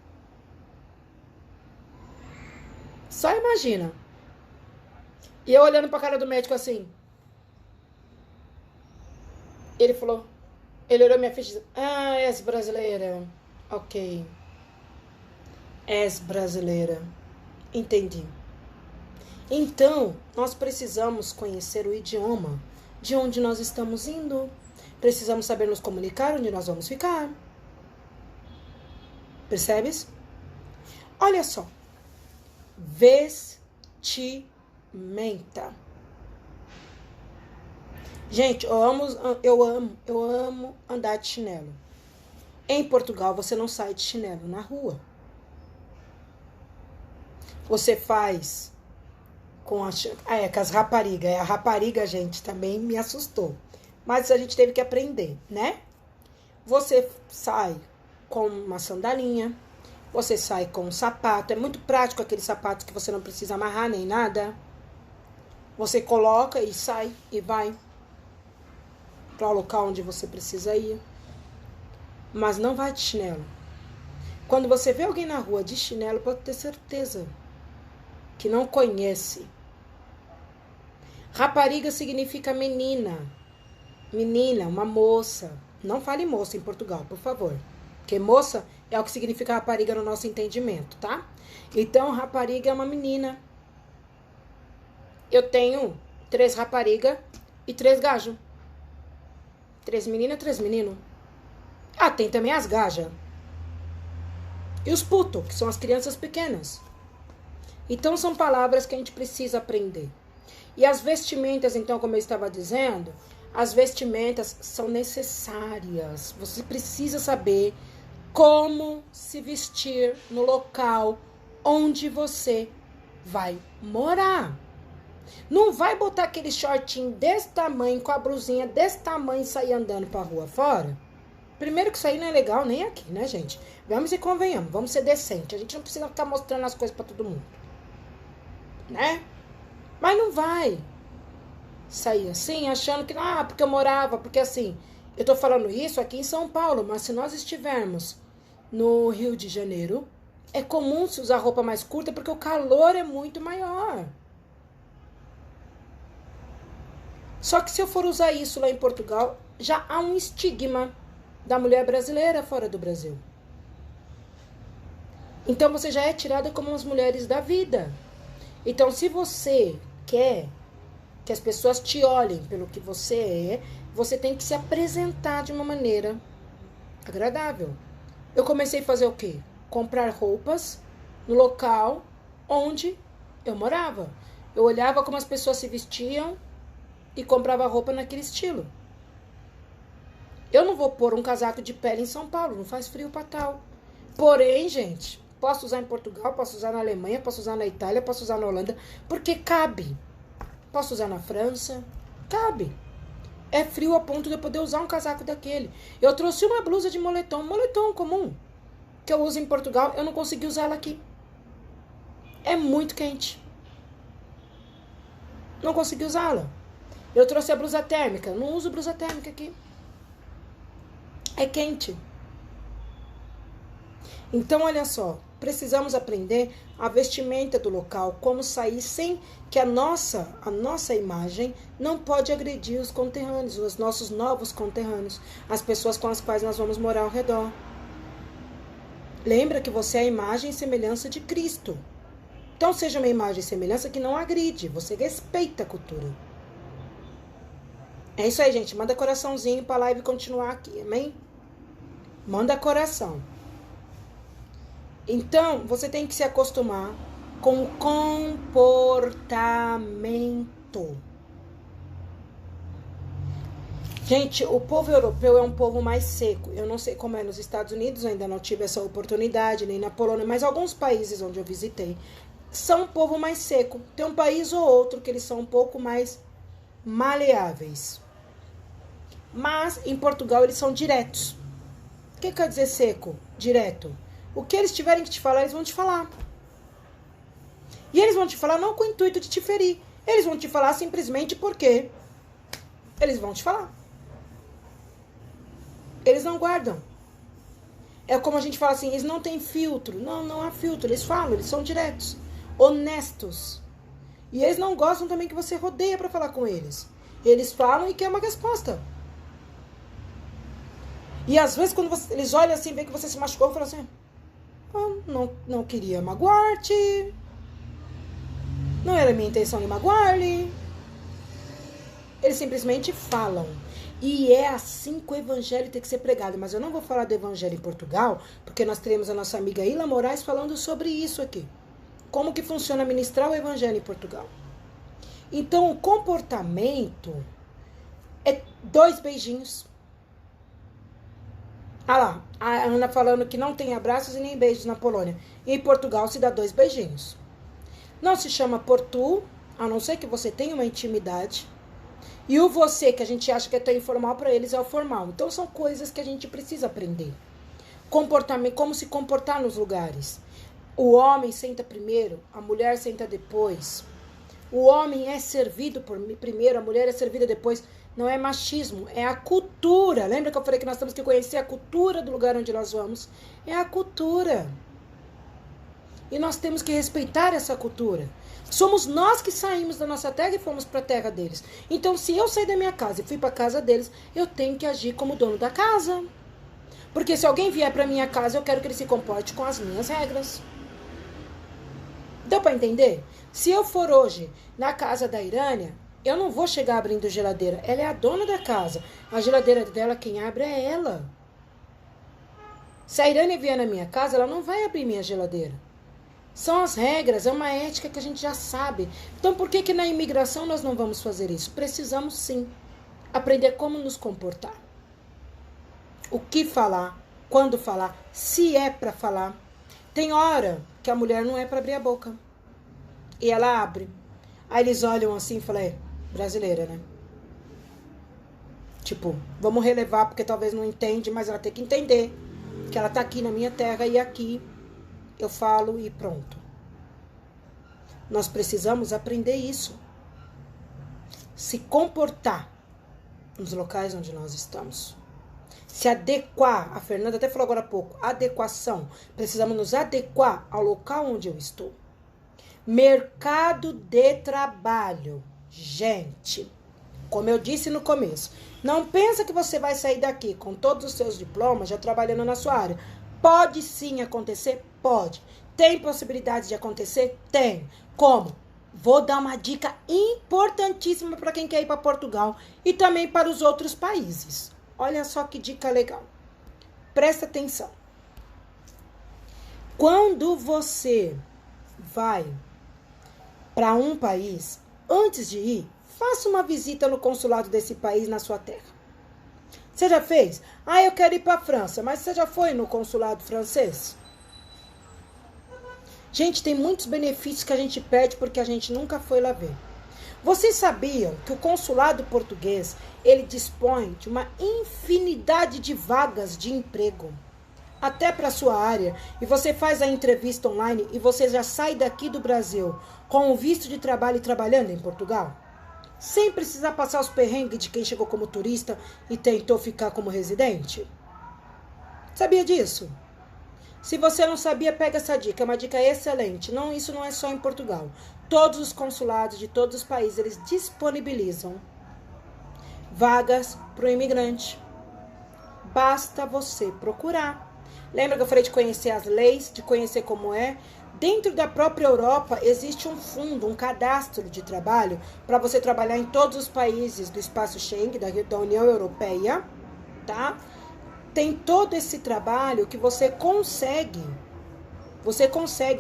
Só imagina. E eu olhando pra cara do médico assim. Ele falou. Ele olhou minha ficha e disse, és brasileira. Ok. És brasileira. Entendi. Então, nós precisamos conhecer o idioma de onde nós estamos indo. Precisamos saber nos comunicar onde nós vamos ficar. Percebes? Olha só. Vestimenta. Gente, eu amo andar de chinelo. Em Portugal, você não sai de chinelo na rua. Você faz com as raparigas. A rapariga, gente, também me assustou. Mas a gente teve que aprender, né? Você sai com uma sandalinha. Você sai com um sapato. É muito prático aquele sapato que você não precisa amarrar nem nada. Você coloca e sai e vai para o local onde você precisa ir. Mas não vai de chinelo. Quando você vê alguém na rua de chinelo, pode ter certeza que não conhece. Rapariga significa menina. Menina, uma moça. Não fale moça em Portugal, por favor. Porque moça é o que significa rapariga no nosso entendimento, tá? Então, rapariga é uma menina. Eu tenho 3 raparigas e 3 gajos. 3 meninas, 3 meninos. Ah, tem também as gajas. E os putos, que são as crianças pequenas. Então, são palavras que a gente precisa aprender. E as vestimentas, então, como eu estava dizendo, as vestimentas são necessárias. Você precisa saber como se vestir no local onde você vai morar. Não vai botar aquele shortinho desse tamanho, com a blusinha desse tamanho e sair andando pra rua fora. Primeiro que isso aí não é legal nem aqui, né, gente? Vamos e convenhamos, vamos ser decentes. A gente não precisa ficar mostrando as coisas pra todo mundo. Né? Mas não vai sair assim, achando que, porque eu morava, porque assim, eu tô falando isso aqui em São Paulo, mas se nós estivermos no Rio de Janeiro, é comum se usar roupa mais curta, porque o calor é muito maior. Só que se eu for usar isso lá em Portugal, já há um estigma da mulher brasileira fora do Brasil. Então você já é tirada como as mulheres da vida. Então, se você quer que as pessoas te olhem pelo que você é, você tem que se apresentar de uma maneira agradável. Eu comecei a fazer o quê? Comprar roupas no local onde eu morava. Eu olhava como as pessoas se vestiam e comprava roupa naquele estilo. Eu não vou pôr um casaco de pele em São Paulo, não faz frio pra tal. Porém, gente, posso usar em Portugal, posso usar na Alemanha, posso usar na Itália, posso usar na Holanda, porque cabe. Posso usar na França, cabe. É frio a ponto de eu poder usar um casaco daquele. Eu trouxe uma blusa de moletom comum, que eu uso em Portugal, eu não consegui usar ela aqui. É muito quente. Não consegui usá-la. Eu trouxe a blusa térmica, não uso blusa térmica aqui. É quente. Então, olha só, precisamos aprender a vestimenta do local, como sair sem que a nossa imagem não pode agredir os conterrâneos, os nossos novos conterrâneos, as pessoas com as quais nós vamos morar ao redor. Lembra que você é a imagem e semelhança de Cristo. Então, seja uma imagem e semelhança que não agride, você respeita a cultura. É isso aí, gente. Manda coraçãozinho pra live continuar aqui, amém? Manda coração. Então, você tem que se acostumar com o comportamento. Gente, o povo europeu é um povo mais seco. Eu não sei como é nos Estados Unidos, ainda não tive essa oportunidade, nem na Polônia, mas alguns países onde eu visitei são um povo mais seco. Tem um país ou outro que eles são um pouco mais maleáveis. Mas em Portugal eles são diretos. O que quer dizer seco? Direto. O que eles tiverem que te falar, eles vão te falar. E eles vão te falar não com o intuito de te ferir. Eles vão te falar simplesmente porque eles vão te falar. Eles não guardam. É como a gente fala assim, eles não têm filtro. Não, não há filtro. Eles falam, eles são diretos. Honestos. E eles não gostam também que você rodeia para falar com eles. Eles falam e quer uma resposta. E às vezes quando eles olham assim, vê que você se machucou, falam assim, não queria magoar-te. Não era minha intenção de magoar-lhe. Eles simplesmente falam. E é assim que o evangelho tem que ser pregado. Mas eu não vou falar do evangelho em Portugal, porque nós teremos a nossa amiga Ila Moraes falando sobre isso aqui. Como que funciona ministrar o evangelho em Portugal. Então, o comportamento é 2 beijinhos. Ah lá, a Ana falando que não tem abraços e nem beijos na Polônia. Em Portugal se dá 2 beijinhos. Não se chama por tu, a não ser que você tenha uma intimidade. E o você, que a gente acha que é tão informal, para eles é o formal. Então, são coisas que a gente precisa aprender. Comportamento, como se comportar nos lugares. O homem senta primeiro, a mulher senta depois. O homem é servido primeiro, a mulher é servida depois. Não é machismo, é a cultura. Lembra que eu falei que nós temos que conhecer a cultura do lugar onde nós vamos? É a cultura. E nós temos que respeitar essa cultura. Somos nós que saímos da nossa terra e fomos para a terra deles. Então, se eu sair da minha casa e fui para a casa deles, eu tenho que agir como dono da casa. Porque se alguém vier para minha casa, eu quero que ele se comporte com as minhas regras. Deu para entender? Se eu for hoje na casa da Irânia, eu não vou chegar abrindo geladeira. Ela é a dona da casa. A geladeira dela, quem abre é ela. Se a Irânia vier na minha casa, ela não vai abrir minha geladeira. São as regras, é uma ética que a gente já sabe. Então, por que na imigração nós não vamos fazer isso? Precisamos, sim, aprender como nos comportar. O que falar, quando falar, se é para falar. Tem hora que a mulher não é para abrir a boca. E ela abre. Aí eles olham assim e falam, brasileira, né? Tipo, vamos relevar porque talvez não entende, mas ela tem que entender que ela tá aqui na minha terra e aqui eu falo e pronto. Nós precisamos aprender isso. Se comportar nos locais onde nós estamos. Se adequar. A Fernanda até falou agora há pouco. Adequação. Precisamos nos adequar ao local onde eu estou. Mercado de trabalho. Gente, como eu disse no começo, não pensa que você vai sair daqui com todos os seus diplomas já trabalhando na sua área. Pode sim acontecer? Pode. Tem possibilidade de acontecer? Tem. Como? Vou dar uma dica importantíssima para quem quer ir para Portugal e também para os outros países. Olha só que dica legal. Presta atenção. Quando você vai para um país, antes de ir, faça uma visita no consulado desse país na sua terra. Você já fez? Eu quero ir para a França, mas você já foi no consulado francês? Gente, tem muitos benefícios que a gente perde porque a gente nunca foi lá ver. Vocês sabiam que o consulado português, ele dispõe de uma infinidade de vagas de emprego, até para a sua área, e você faz a entrevista online e você já sai daqui do Brasil com o visto de trabalho e trabalhando em Portugal? Sem precisar passar os perrengues de quem chegou como turista e tentou ficar como residente? Sabia disso? Se você não sabia, pega essa dica, é uma dica excelente. Não, isso não é só em Portugal. Todos os consulados de todos os países, eles disponibilizam vagas para o imigrante. Basta você procurar. Lembra que eu falei de conhecer as leis, de conhecer como é? Dentro da própria Europa, existe um fundo, um cadastro de trabalho para você trabalhar em todos os países do espaço Schengen, da União Europeia, tá? Tem todo esse trabalho que você consegue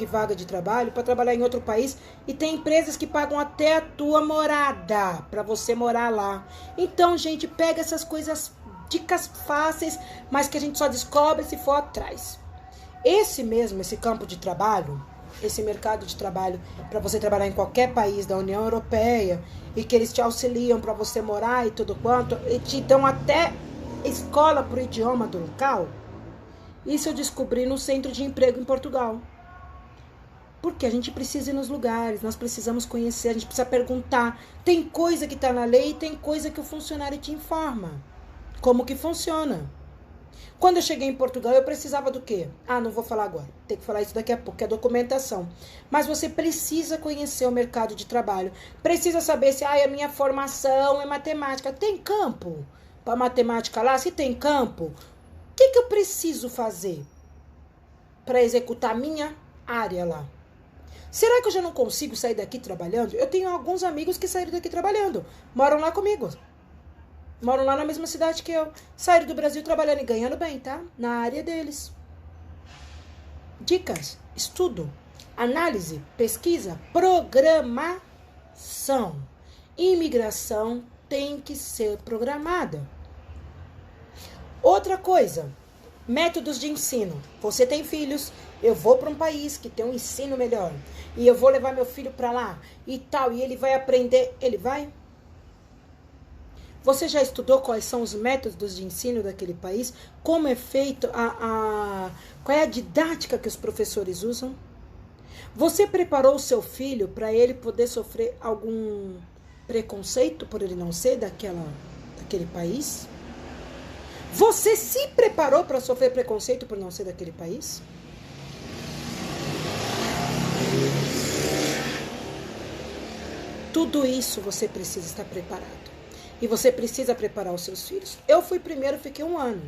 vaga de trabalho para trabalhar em outro país e tem empresas que pagam até a tua morada para você morar lá. Então, gente, pega essas coisas, dicas fáceis, mas que a gente só descobre se for atrás. Esse campo de trabalho, esse mercado de trabalho para você trabalhar em qualquer país da União Europeia e que eles te auxiliam para você morar e tudo quanto, e te dão até escola para o idioma do local. Isso eu descobri no centro de emprego em Portugal. Porque a gente precisa ir nos lugares, nós precisamos conhecer, a gente precisa perguntar. Tem coisa que está na lei e tem coisa que o funcionário te informa. Como que funciona? Quando eu cheguei em Portugal, eu precisava do quê? Não vou falar agora. Tem que falar isso daqui a pouco, que é documentação. Mas você precisa conhecer o mercado de trabalho. Precisa saber se a minha formação é matemática. Tem campo para matemática lá? Se tem campo, o que eu preciso fazer para executar a minha área lá? Será que eu já não consigo sair daqui trabalhando? Eu tenho alguns amigos que saíram daqui trabalhando. Moram lá comigo. Moram lá na mesma cidade que eu. Saíram do Brasil trabalhando e ganhando bem, tá? Na área deles. Dicas, estudo, análise, pesquisa, programação. Imigração tem que ser programada. Outra coisa, métodos de ensino. Você tem filhos, eu vou para um país que tem um ensino melhor. E eu vou levar meu filho para lá e tal. E ele vai aprender. Ele vai? Você já estudou quais são os métodos de ensino daquele país? Como é feito qual é a didática que os professores usam? Você preparou o seu filho para ele poder sofrer algum preconceito por ele não ser daquele país? Você se preparou para sofrer preconceito por não ser daquele país? Tudo isso você precisa estar preparado. E você precisa preparar os seus filhos. Eu fui primeiro, fiquei 1 ano.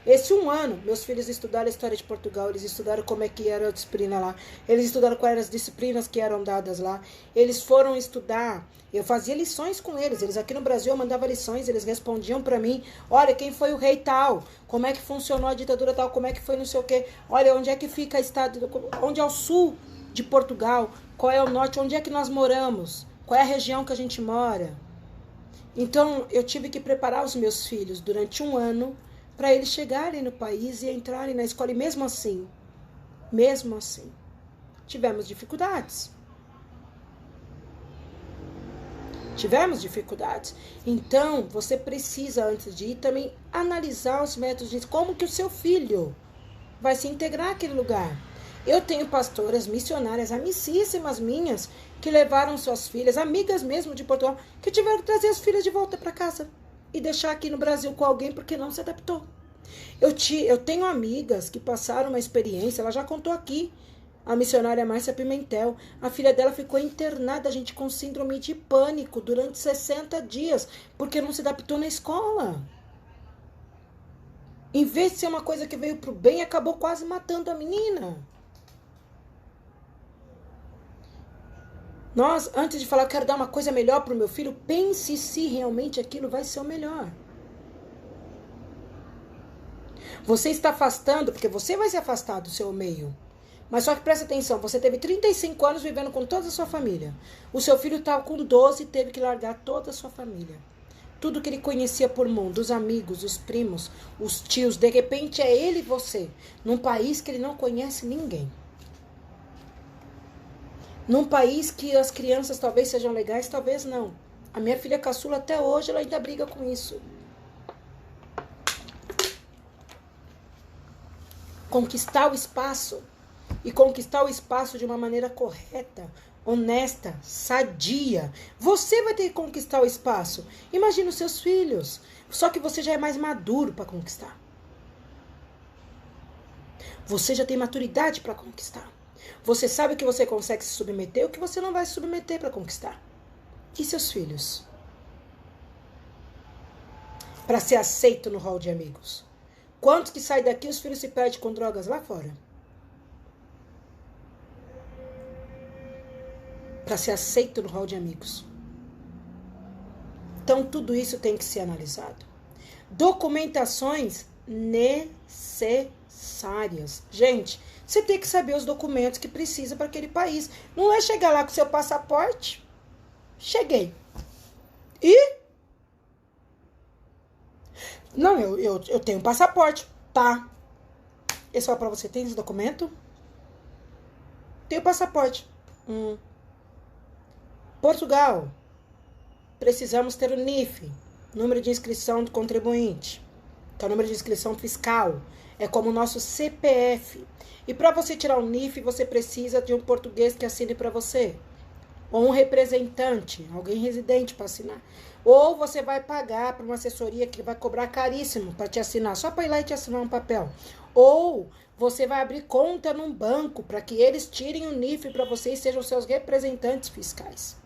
Esse 1 ano, meus filhos estudaram a história de Portugal, eles estudaram como é que era a disciplina lá, eles estudaram quais eram as disciplinas que eram dadas lá, eles foram estudar, eu fazia lições com eles aqui no Brasil eu mandava lições, eles respondiam pra mim, olha, quem foi o rei tal, como é que funcionou a ditadura tal, como é que foi não sei o quê, olha, onde é que fica o estado, onde é o sul de Portugal, qual é o norte, onde é que nós moramos, qual é a região que a gente mora. Então, eu tive que preparar os meus filhos durante 1 ano para eles chegarem no país e entrarem na escola. E mesmo assim, tivemos dificuldades. Então, você precisa, antes de ir, também analisar os métodos de como que o seu filho vai se integrar àquele lugar. Eu tenho pastoras missionárias, amicíssimas minhas, que levaram suas filhas, amigas mesmo de Portugal, que tiveram que trazer as filhas de volta para casa e deixar aqui no Brasil com alguém porque não se adaptou. Eu tenho amigas que passaram uma experiência, ela já contou aqui, a missionária Márcia Pimentel, a filha dela ficou internada, gente, com síndrome de pânico durante 60 dias, porque não se adaptou na escola. Em vez de ser uma coisa que veio pro bem, acabou quase matando a menina. Nós, antes de falar, quero dar uma coisa melhor para o meu filho, pense se realmente aquilo vai ser o melhor. Você está afastando, porque você vai se afastar do seu meio. Mas só que presta atenção, você teve 35 anos vivendo com toda a sua família. O seu filho estava com 12 e teve que largar toda a sua família. Tudo que ele conhecia por mundo, os amigos, os primos, os tios, de repente é ele e você, num país que ele não conhece ninguém. Num país que as crianças talvez sejam legais, talvez não. A minha filha caçula até hoje, ela ainda briga com isso. Conquistar o espaço. E conquistar o espaço de uma maneira correta, honesta, sadia. Você vai ter que conquistar o espaço. Imagina os seus filhos. Só que você já é mais maduro para conquistar. Você já tem maturidade para conquistar. Você sabe o que você consegue se submeter e o que você não vai se submeter para conquistar. E seus filhos? Para ser aceito no hall de amigos. Quantos que saem daqui os filhos se perdem com drogas lá fora? para ser aceito no hall de amigos. Então, tudo isso tem que ser analisado. Documentações necessárias. Gente, você tem que saber os documentos que precisa para aquele país. Não é chegar lá com seu passaporte. Cheguei. E? Não, eu tenho passaporte. Tá. Esse fala pra você, tem esse documento? Tenho passaporte. Portugal. Precisamos ter o NIF, número de inscrição do contribuinte, que é o número de inscrição fiscal, é como o nosso CPF. E para você tirar o NIF, você precisa de um português que assine para você, ou um representante, alguém residente para assinar. Ou você vai pagar para uma assessoria que vai cobrar caríssimo para te assinar, só para ir lá e te assinar um papel. Ou você vai abrir conta num banco para que eles tirem o NIF para você e sejam seus representantes fiscais.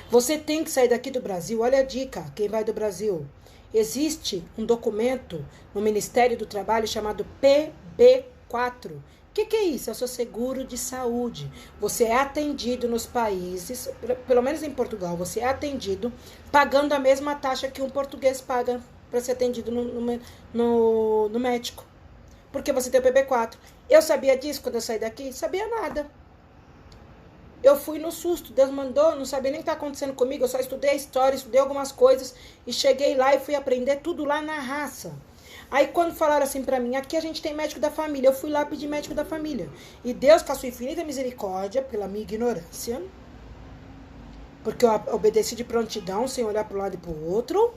Você tem que sair daqui do Brasil. Olha a dica, quem vai do Brasil. Existe um documento no Ministério do Trabalho chamado PB4. O que é isso? É o seu seguro de saúde. Você é atendido nos países, pelo menos em Portugal, você é atendido pagando a mesma taxa que um português paga para ser atendido no médico. Porque você tem o PB4. Eu sabia disso quando eu saí daqui? Sabia nada. Eu fui no susto, Deus mandou, não sabia nem o que está acontecendo comigo, eu só estudei a história, estudei algumas coisas e cheguei lá e fui aprender tudo lá na raça. Aí quando falaram assim pra mim, aqui a gente tem médico da família, eu fui lá pedir médico da família. E Deus, com a sua infinita misericórdia, pela minha ignorância, porque eu obedeci de prontidão, sem olhar para um lado e para o outro,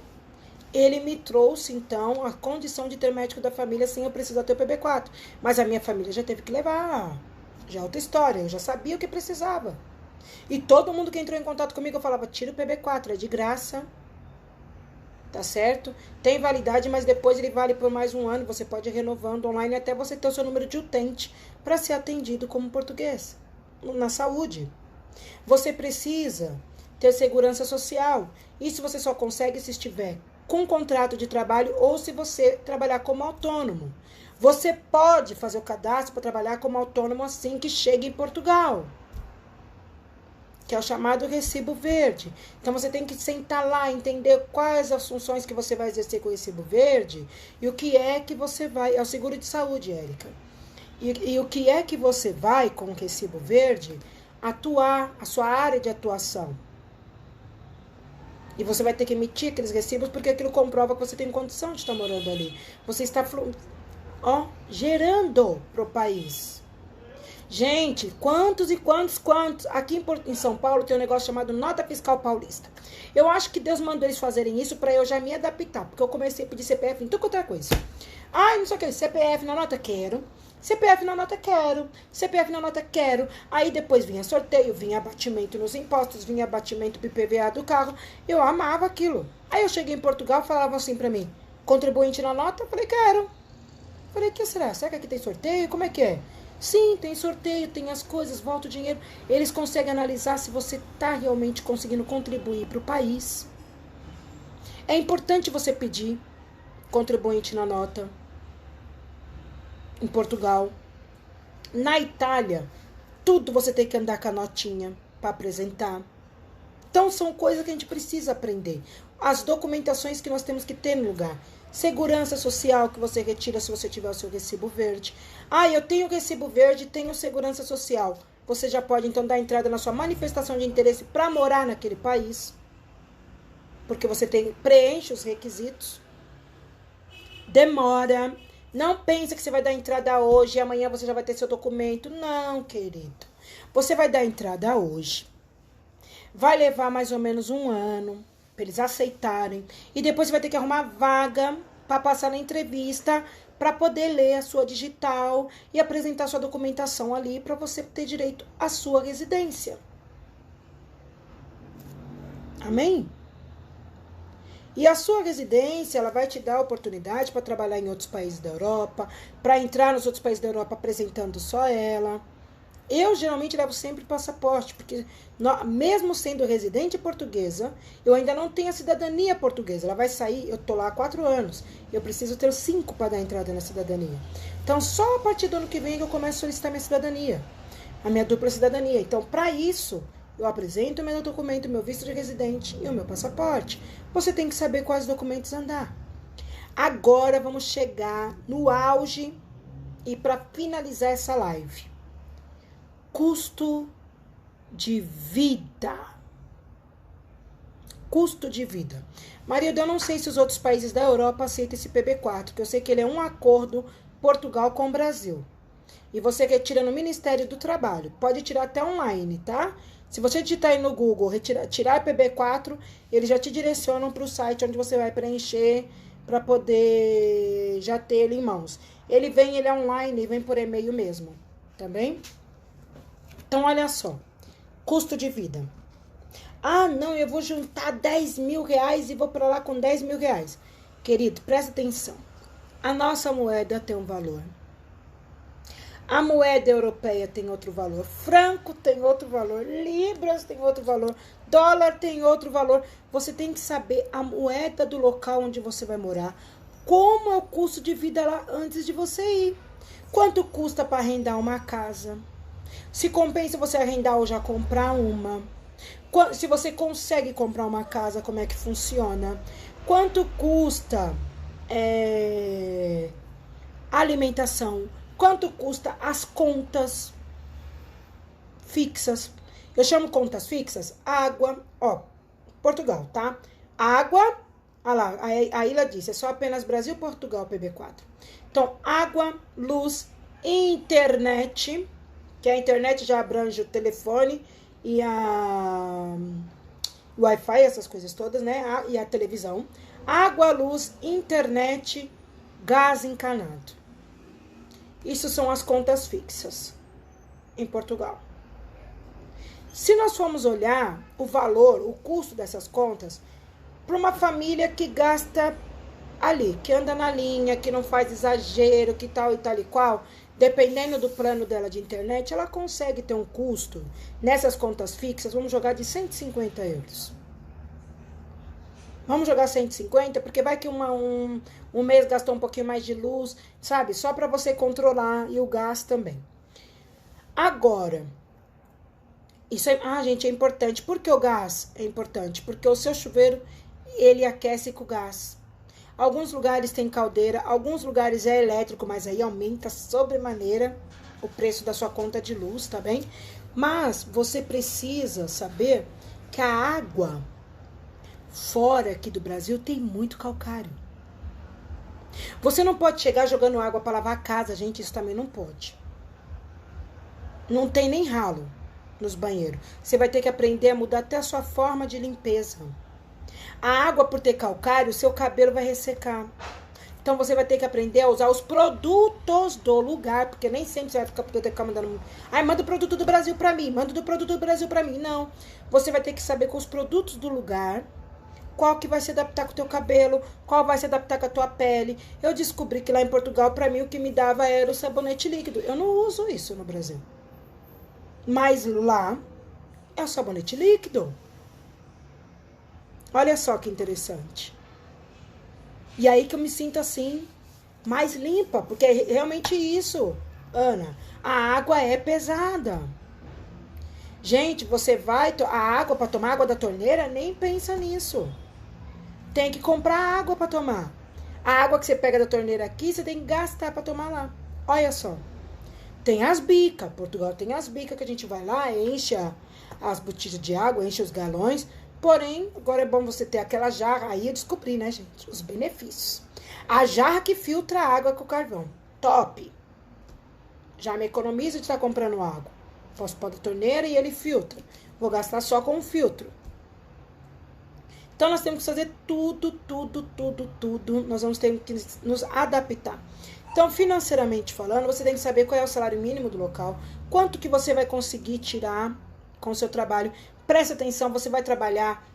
ele me trouxe, então, a condição de ter médico da família sem eu precisar ter o PB4. Mas a minha família já teve que levar. Já é outra história, eu já sabia o que precisava. E todo mundo que entrou em contato comigo, eu falava, tira o PB4, é de graça. Tá certo? Tem validade, mas depois ele vale por mais um ano. Você pode ir renovando online até você ter o seu número de utente para ser atendido como português. Na saúde. Você precisa ter segurança social. Isso você só consegue se estiver com contrato de trabalho ou se você trabalhar como autônomo. Você pode fazer o cadastro para trabalhar como autônomo assim que chega em Portugal, que é o chamado recibo verde. Então, você tem que sentar lá, entender quais as funções que você vai exercer com o recibo verde e o que é que você vai... É o seguro de saúde, Érica. E o que é que você vai, com o recibo verde, atuar, a sua área de atuação. E você vai ter que emitir aqueles recibos porque aquilo comprova que você tem condição de estar morando ali. Você está... gerando pro país. Gente, quantos. Aqui em São Paulo tem um negócio chamado Nota Fiscal Paulista. Eu acho que Deus mandou eles fazerem isso para eu já me adaptar, porque eu comecei a pedir CPF em tudo quanto é coisa. Ai, não sei o que, CPF na nota quero, CPF na nota quero, CPF na nota quero. Aí depois vinha sorteio, vinha abatimento nos impostos, vinha abatimento do IPVA do carro. Eu amava aquilo. Aí eu cheguei em Portugal, falavam assim pra mim, contribuinte na nota? Eu falei, quero. Falei, o que será? Será que aqui tem sorteio? Como é que é? Sim, tem sorteio, tem as coisas, volta o dinheiro. Eles conseguem analisar se você está realmente conseguindo contribuir para o país. É importante você pedir contribuinte na nota. Em Portugal. Na Itália, tudo você tem que andar com a notinha para apresentar. Então, são coisas que a gente precisa aprender. As documentações que nós temos que ter no lugar. Segurança social que você retira se você tiver o seu recibo verde. Ah, eu tenho recibo verde, tenho segurança social. Você já pode, então, dar entrada na sua manifestação de interesse para morar naquele país. Porque você preenche os requisitos. Demora. Não pense que você vai dar entrada hoje e amanhã você já vai ter seu documento. Não, querido. Você vai dar entrada hoje. Vai levar mais ou menos um ano para eles aceitarem. E depois você vai ter que arrumar vaga para passar na entrevista, para poder ler a sua digital e apresentar sua documentação ali para você ter direito à sua residência. Amém? E a sua residência, ela vai te dar a oportunidade para trabalhar em outros países da Europa, para entrar nos outros países da Europa apresentando só ela. Eu, geralmente, levo sempre passaporte, porque mesmo sendo residente portuguesa, eu ainda não tenho a cidadania portuguesa. Ela vai sair, eu tô lá há 4 anos, eu preciso ter 5 para dar entrada na cidadania. Então, só a partir do ano que vem que eu começo a solicitar minha cidadania. a minha dupla cidadania. Então, para isso, eu apresento o meu documento, meu visto de residente e o meu passaporte. Você tem que saber quais documentos andar. Agora vamos chegar no auge e para finalizar essa live. Custo de vida. Custo de vida. Marido, eu não sei se os outros países da Europa aceitam esse PB4, que eu sei que ele é um acordo Portugal com o Brasil. E você retira no Ministério do Trabalho. Pode tirar até online, tá? Se você digitar aí no Google, tirar PB4, eles já te direcionam para o site onde você vai preencher para poder já ter ele em mãos. Ele é online, ele vem por e-mail mesmo, tá bem? Então, olha só. Custo de vida. Ah, não, eu vou juntar 10 mil reais e vou para lá com 10 mil reais. Querido, presta atenção. A nossa moeda tem um valor. A moeda europeia tem outro valor. Franco tem outro valor. Libras tem outro valor. Dólar tem outro valor. Você tem que saber a moeda do local onde você vai morar. Como é o custo de vida lá antes de você ir. Quanto custa para arrendar uma casa? Se compensa você arrendar ou já comprar uma. Se você consegue comprar uma casa, como é que funciona? Quanto custa alimentação? Quanto custa as contas fixas? Eu chamo contas fixas, água, ó, Portugal, tá? Água, olha lá, a Ilha disse, é só apenas Brasil, Portugal, PB4. Então, água, luz, internet, que a internet já abrange o telefone e a Wi-Fi, essas coisas todas, né? E a televisão. Água, luz, internet, gás encanado. Isso são as contas fixas em Portugal. Se nós formos olhar o valor, o custo dessas contas, para uma família que gasta ali, que anda na linha, que não faz exagero, que tal e tal e qual, dependendo do plano dela de internet, ela consegue ter um custo nessas contas fixas, vamos jogar de 150 euros. Vamos jogar 150, porque vai que um mês gastou um pouquinho mais de luz, sabe? Só para você controlar e o gás também. Agora, isso gente, é importante. Por que o gás é importante? Porque o seu chuveiro, ele aquece com gás. Alguns lugares tem caldeira, alguns lugares é elétrico, mas aí aumenta sobremaneira o preço da sua conta de luz, tá bem? Mas você precisa saber que a água fora aqui do Brasil tem muito calcário. Você não pode chegar jogando água para lavar a casa, gente, isso também não pode. Não tem nem ralo nos banheiros. Você vai ter que aprender a mudar até a sua forma de limpeza. A água, por ter calcário, seu cabelo vai ressecar. Então você vai ter que aprender a usar os produtos do lugar, porque nem sempre você vai ficar mandando. Ai, manda o produto do Brasil pra mim, manda o produto do Brasil pra mim. Não. Você vai ter que saber com os produtos do lugar qual que vai se adaptar com o teu cabelo, qual vai se adaptar com a tua pele. Eu descobri que lá em Portugal, pra mim, o que me dava era o sabonete líquido. Eu não uso isso no Brasil. Mas lá é o sabonete líquido. Olha só que interessante. E aí que eu me sinto assim, mais limpa, porque é realmente isso, Ana. A água é pesada. Gente, você vai... A água para tomar água da torneira, nem pensa nisso. Tem que comprar água para tomar. A água que você pega da torneira aqui, você tem que gastar para tomar lá. Olha só. Tem as bicas. Portugal tem as bicas que a gente vai lá, enche as botijas de água, enche os galões. Porém, agora é bom você ter aquela jarra. Aí eu descobri, né, gente? Os benefícios. A jarra que filtra a água com carvão. Top. Já me economiza de estar comprando água. Posso pôr da torneira e ele filtra. Vou gastar só com o filtro. Então, nós temos que fazer tudo. Nós vamos ter que nos adaptar. Então, financeiramente falando, você tem que saber qual é o salário mínimo do local. Quanto que você vai conseguir tirar com o seu trabalho. Presta atenção, você vai trabalhar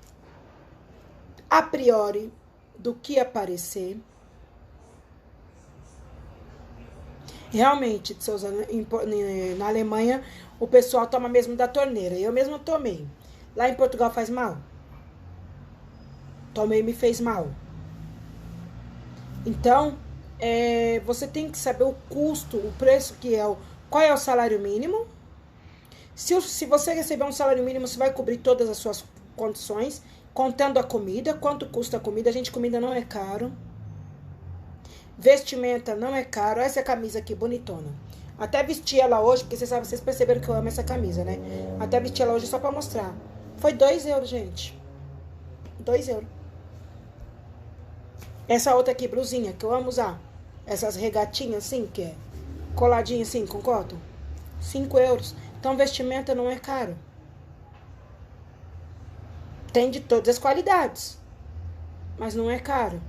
a priori do que aparecer. Realmente, na Alemanha, o pessoal toma mesmo da torneira. Eu mesma tomei. Lá em Portugal faz mal? Tomei e me fez mal. Então, você tem que saber o custo, o preço que é qual é o salário mínimo Se você receber um salário mínimo, você vai cobrir todas as suas condições, contando a comida, quanto custa a comida. Gente, comida não é caro. Vestimenta não é caro. Essa camisa aqui, bonitona. Até vesti ela hoje, porque vocês perceberam que eu amo essa camisa, né? Até vesti ela hoje só pra mostrar. Foi 2 euros, gente. 2 euros. Essa outra aqui, blusinha, que eu amo usar. Essas regatinhas assim, que é coladinha assim, com cotton. 5 euros. Então, vestimenta não é caro. Tem de todas as qualidades. Mas não é caro.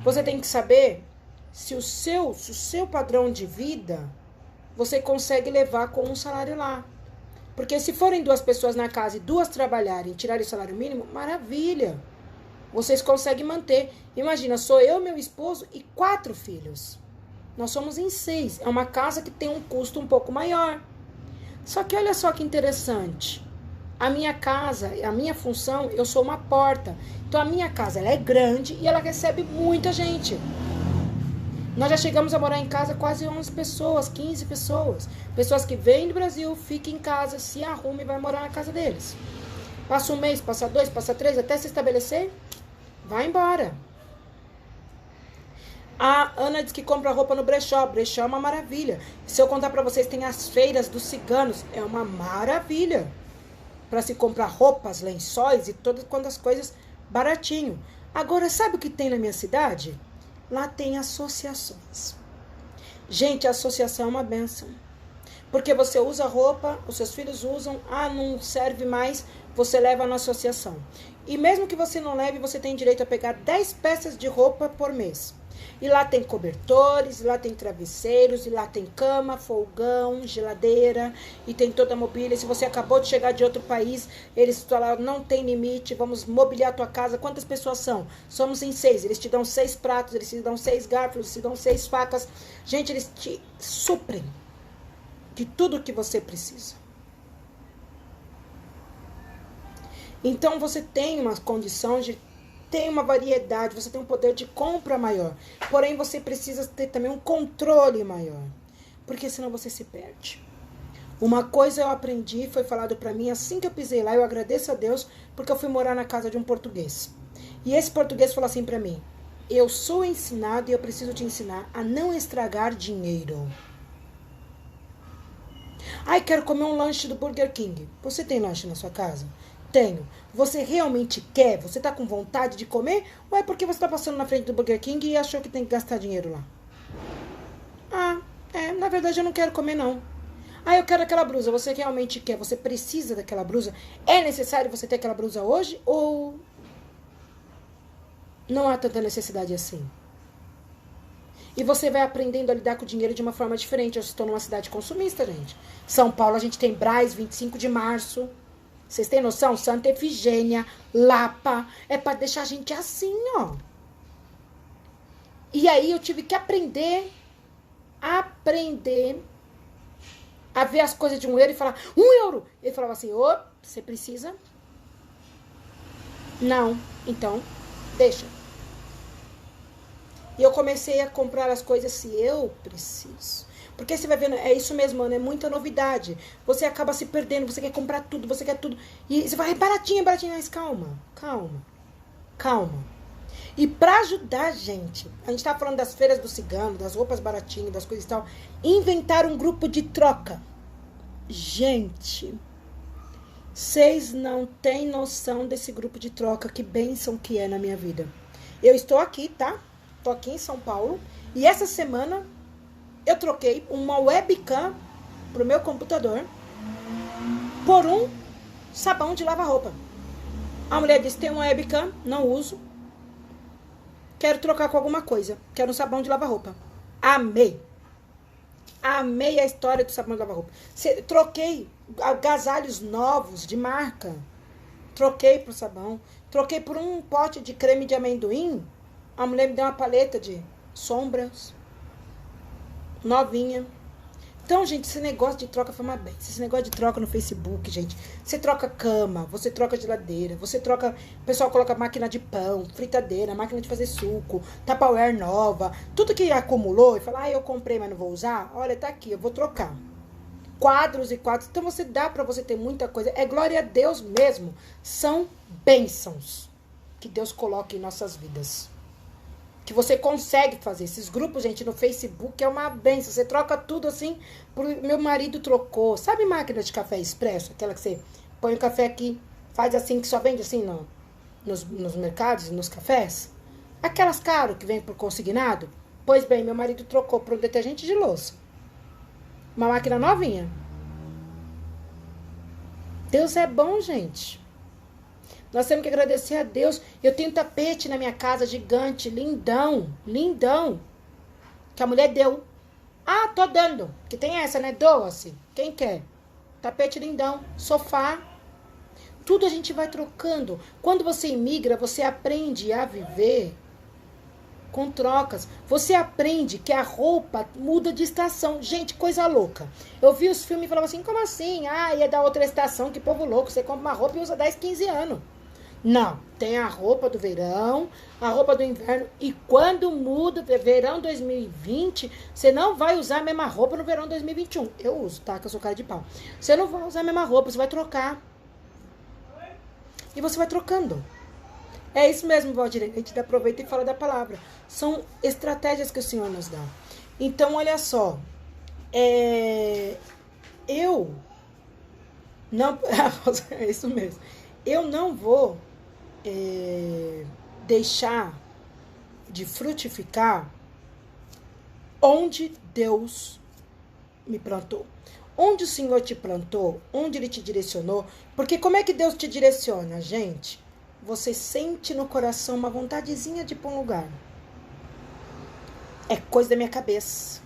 Você tem que saber se o seu padrão de vida você consegue levar com um salário lá. Porque se forem 2 pessoas na casa e 2 trabalharem e tirarem o salário mínimo, maravilha. Vocês conseguem manter. Imagina, sou eu, meu esposo e 4 filhos. Nós somos em 6. É uma casa que tem um custo um pouco maior. Só que olha só que interessante. A minha casa, a minha função, eu sou uma porta. Então a minha casa ela é grande e ela recebe muita gente. Nós já chegamos a morar em casa quase 11 pessoas, 15 pessoas. Pessoas que vêm do Brasil, ficam em casa, se arrumam e vai morar na casa deles. Passa 1 mês, passa 2, passa 3, até se estabelecer, vai embora. A Ana diz que compra roupa no brechó. Brechó é uma maravilha. Se eu contar pra vocês, tem as feiras dos ciganos. É uma maravilha. Pra se comprar roupas, lençóis e todas quantas coisas baratinho. Agora, sabe o que tem na minha cidade? Lá tem associações. Gente, a associação é uma bênção. Porque você usa roupa, os seus filhos usam, não serve mais, você leva na associação. E mesmo que você não leve, você tem direito a pegar 10 peças de roupa por mês. E lá tem cobertores, e lá tem travesseiros, e lá tem cama, fogão, geladeira, e tem toda a mobília. Se você acabou de chegar de outro país, eles falaram, não tem limite, vamos mobiliar a tua casa. Quantas pessoas são? Somos em 6. Eles te dão 6 pratos, eles te dão 6 garfos, eles te dão 6 facas. Gente, eles te suprem de tudo que você precisa. Então, você tem uma condição de tem uma variedade, você tem um poder de compra maior. Porém, você precisa ter também um controle maior. Porque senão você se perde. Uma coisa eu aprendi, foi falado pra mim, assim que eu pisei lá, eu agradeço a Deus, porque eu fui morar na casa de um português. E esse português falou assim pra mim, eu sou ensinado e eu preciso te ensinar a não estragar dinheiro. Ai, quero comer um lanche do Burger King. Você tem lanche na sua casa? Tenho. Você realmente quer? Você tá com vontade de comer? Ou é porque você tá passando na frente do Burger King e achou que tem que gastar dinheiro lá? Na verdade eu não quero comer não. Eu quero aquela blusa. Você realmente quer? Você precisa daquela blusa? É necessário você ter aquela blusa hoje? Ou não há tanta necessidade assim? E você vai aprendendo a lidar com o dinheiro de uma forma diferente. Eu estou numa cidade consumista, gente. São Paulo, a gente tem Brás, 25 de março. Vocês têm noção? Santa Efigênia, Lapa. É pra deixar a gente assim, ó. E aí eu tive que aprender a ver as coisas de 1 euro e falar, 1 euro. Ele falava assim, você precisa? Não. Então, deixa. E eu comecei a comprar as coisas se eu preciso. Porque você vai vendo, é isso mesmo, Ana, é muita novidade. Você acaba se perdendo, você quer comprar tudo, você quer tudo. E você vai, baratinho, mas calma. E pra ajudar a gente tava falando das feiras do cigano, das roupas baratinhas, das coisas e tal. Inventar um grupo de troca. Gente, vocês não têm noção desse grupo de troca, que bênção que é na minha vida. Eu estou aqui, tá? Tô aqui em São Paulo. E essa semana eu troquei uma webcam pro meu computador por um sabão de lavar roupa. A mulher disse, tem uma webcam, não uso. Quero trocar com alguma coisa. Quero um sabão de lavar roupa. Amei. Amei a história do sabão de lavar roupa. Troquei agasalhos novos de marca. Troquei pro sabão. Troquei por um pote de creme de amendoim. A mulher me deu uma paleta de sombras. Novinha. Então, gente, esse negócio de troca foi uma bênção. Esse negócio de troca no Facebook, gente. Você troca cama, você troca geladeira, você troca... O pessoal coloca máquina de pão, fritadeira, máquina de fazer suco, Tupperware nova. Tudo que acumulou e fala, eu comprei, mas não vou usar. Olha, tá aqui, eu vou trocar. quadros e quadros. Então você dá para você ter muita coisa. É glória a Deus mesmo. São bênçãos que Deus coloca em nossas vidas. Que você consegue fazer. Esses grupos, gente, no Facebook é uma bênção. Você troca tudo assim. Meu marido trocou. Sabe máquina de café expresso? Aquela que você põe o café aqui, faz assim, que só vende assim nos mercados, nos cafés? Aquelas caras que vem por consignado? Pois bem, meu marido trocou por um detergente de louça. Uma máquina novinha. Deus é bom, gente. Nós temos que agradecer a Deus. Eu tenho tapete na minha casa gigante, lindão, lindão. Que a mulher deu. Ah, tô dando. Que tem essa, né? Doa-se. Quem quer? Tapete lindão, sofá. Tudo a gente vai trocando. Quando você imigra, você aprende a viver com trocas. Você aprende que a roupa muda de estação. Gente, coisa louca. Eu vi os filmes e falava assim, como assim? Ah, é da outra estação, que povo louco. Você compra uma roupa e usa 10, 15 anos. Não, tem a roupa do verão, a roupa do inverno. E quando muda, verão 2020, você não vai usar a mesma roupa no verão 2021. Eu uso, tá? Que eu sou cara de pau. Você não vai usar a mesma roupa, você vai trocar. E você vai trocando. É isso mesmo, Valdir. A gente aproveita e fala da palavra. São estratégias que o Senhor nos dá. Então, olha só. Eu não... É isso mesmo. Eu não vou deixar de frutificar onde Deus me plantou. Onde o Senhor te plantou, onde Ele te direcionou. Porque como é que Deus te direciona, gente? Você sente no coração uma vontadezinha de ir para um lugar. É coisa da minha cabeça.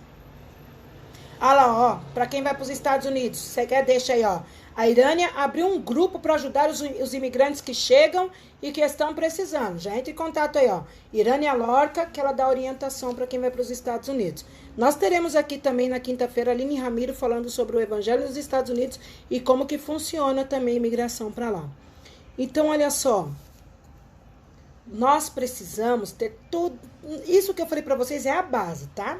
Ah lá, ó, para quem vai para os Estados Unidos, você quer, deixa aí, ó. A Irânia abriu um grupo para ajudar os imigrantes que chegam e que estão precisando. Já entra em contato aí, ó. Irânia Lorca, que ela dá orientação para quem vai para os Estados Unidos. Nós teremos aqui também na quinta-feira a Aline Ramiro falando sobre o Evangelho nos Estados Unidos e como que funciona também a imigração para lá. Então, olha só. Nós precisamos ter tudo. Isso que eu falei para vocês é a base, tá?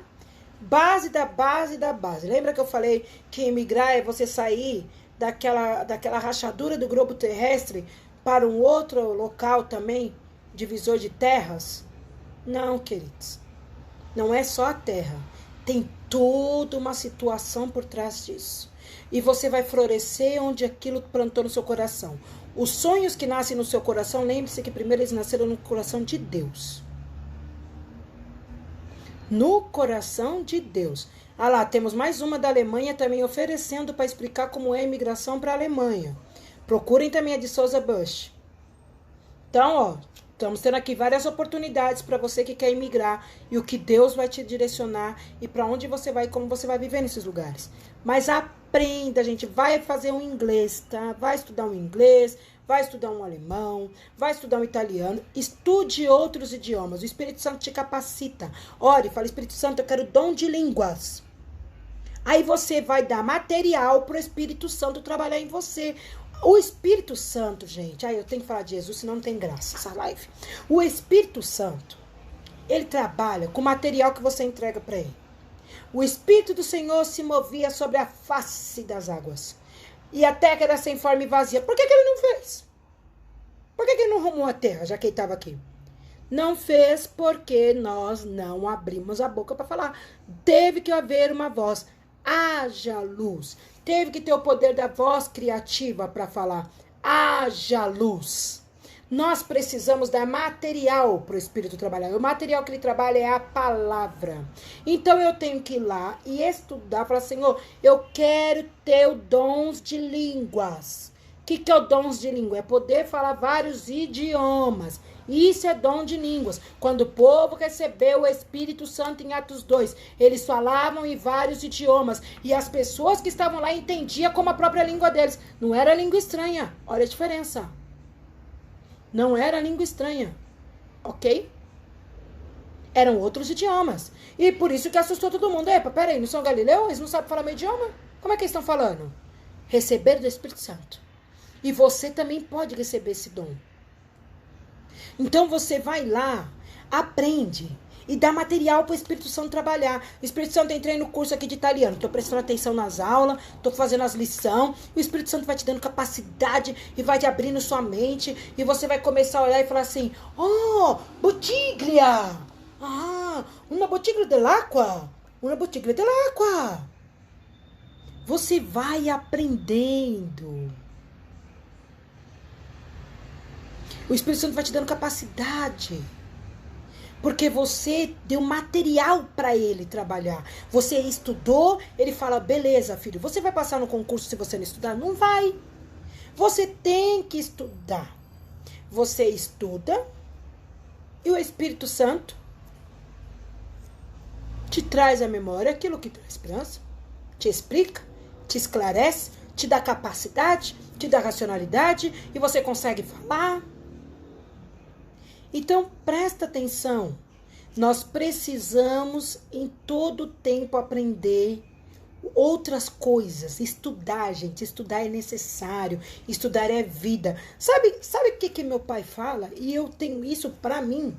Base da base da base. Lembra que eu falei que emigrar é você sair daquela rachadura do globo terrestre para um outro local também, divisor de terras? Não, queridos. Não é só a terra. Tem toda uma situação por trás disso. E você vai florescer onde aquilo plantou no seu coração. Os sonhos que nascem no seu coração, lembre-se que primeiro eles nasceram no coração de Deus. No coração de Deus. Ah lá, temos mais uma da Alemanha também oferecendo para explicar como é a imigração para a Alemanha. Procurem também a de Souza Bush. Então, ó, estamos tendo aqui várias oportunidades para você que quer imigrar e o que Deus vai te direcionar e para onde você vai e como você vai viver nesses lugares. Mas aprenda, gente, vai fazer um inglês, tá? Vai estudar um inglês, vai estudar um alemão, vai estudar um italiano, estude outros idiomas. O Espírito Santo te capacita. Ore, fala, Espírito Santo, eu quero dom de línguas. Aí você vai dar material para o Espírito Santo trabalhar em você. O Espírito Santo, gente, eu tenho que falar de Jesus, senão não tem graça essa live. O Espírito Santo, ele trabalha com o material que você entrega para ele. O Espírito do Senhor se movia sobre a face das águas. E a terra era sem forma e vazia. Por que ele não fez? Por que ele não arrumou a terra, já que ele estava aqui? Não fez porque nós não abrimos a boca para falar. Teve que haver uma voz. Haja luz. Teve que ter o poder da voz criativa para falar. Haja luz. Nós precisamos dar material para o Espírito trabalhar. O material que ele trabalha é a palavra. Então eu tenho que ir lá e estudar. Falar, Senhor, eu quero ter dons de línguas. O que é o dons de língua? É poder falar vários idiomas. Isso é dom de línguas. Quando o povo recebeu o Espírito Santo em Atos 2, eles falavam em vários idiomas. E as pessoas que estavam lá entendiam como a própria língua deles. Não era língua estranha. Olha a diferença. Não era língua estranha. Ok? Eram outros idiomas. E por isso que assustou todo mundo. Epa, peraí, não são galileus? Eles não sabem falar meu idioma? Como é que eles estão falando? Receber do Espírito Santo. E você também pode receber esse dom. Então você vai lá, aprende e dá material para o Espírito Santo trabalhar. O Espírito Santo, entrei no curso aqui de italiano, estou prestando atenção nas aulas, estou fazendo as lições, o Espírito Santo vai te dando capacidade e vai te abrindo sua mente, e você vai começar a olhar e falar assim, oh, bottiglia, uma bottiglia dell'acqua, uma bottiglia dell'acqua. Você vai aprendendo. O Espírito Santo vai te dando capacidade. Porque você deu material para ele trabalhar. Você estudou, ele fala, beleza, filho, você vai passar no concurso se você não estudar? Não vai. Você tem que estudar. Você estuda e o Espírito Santo te traz à memória aquilo que traz esperança, te explica, te esclarece, te dá capacidade, te dá racionalidade e você consegue falar. Então, presta atenção. Nós precisamos em todo tempo aprender outras coisas. Estudar, gente. Estudar é necessário. Estudar é vida. Sabe o que meu pai fala? E eu tenho isso pra mim.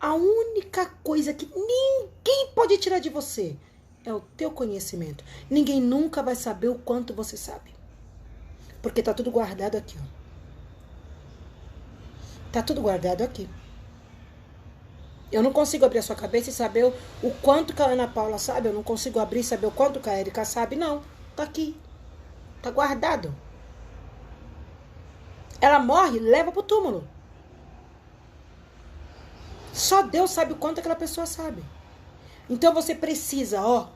A única coisa que ninguém pode tirar de você é o teu conhecimento. Ninguém nunca vai saber o quanto você sabe. Porque tá tudo guardado aqui, ó. Tá tudo guardado aqui. Eu não consigo abrir a sua cabeça e saber o quanto que a Ana Paula sabe. Eu não consigo abrir e saber o quanto que a Erika sabe. Não, tá aqui. Tá guardado. Ela morre, leva pro túmulo. Só Deus sabe o quanto aquela pessoa sabe. Então você precisa, ó,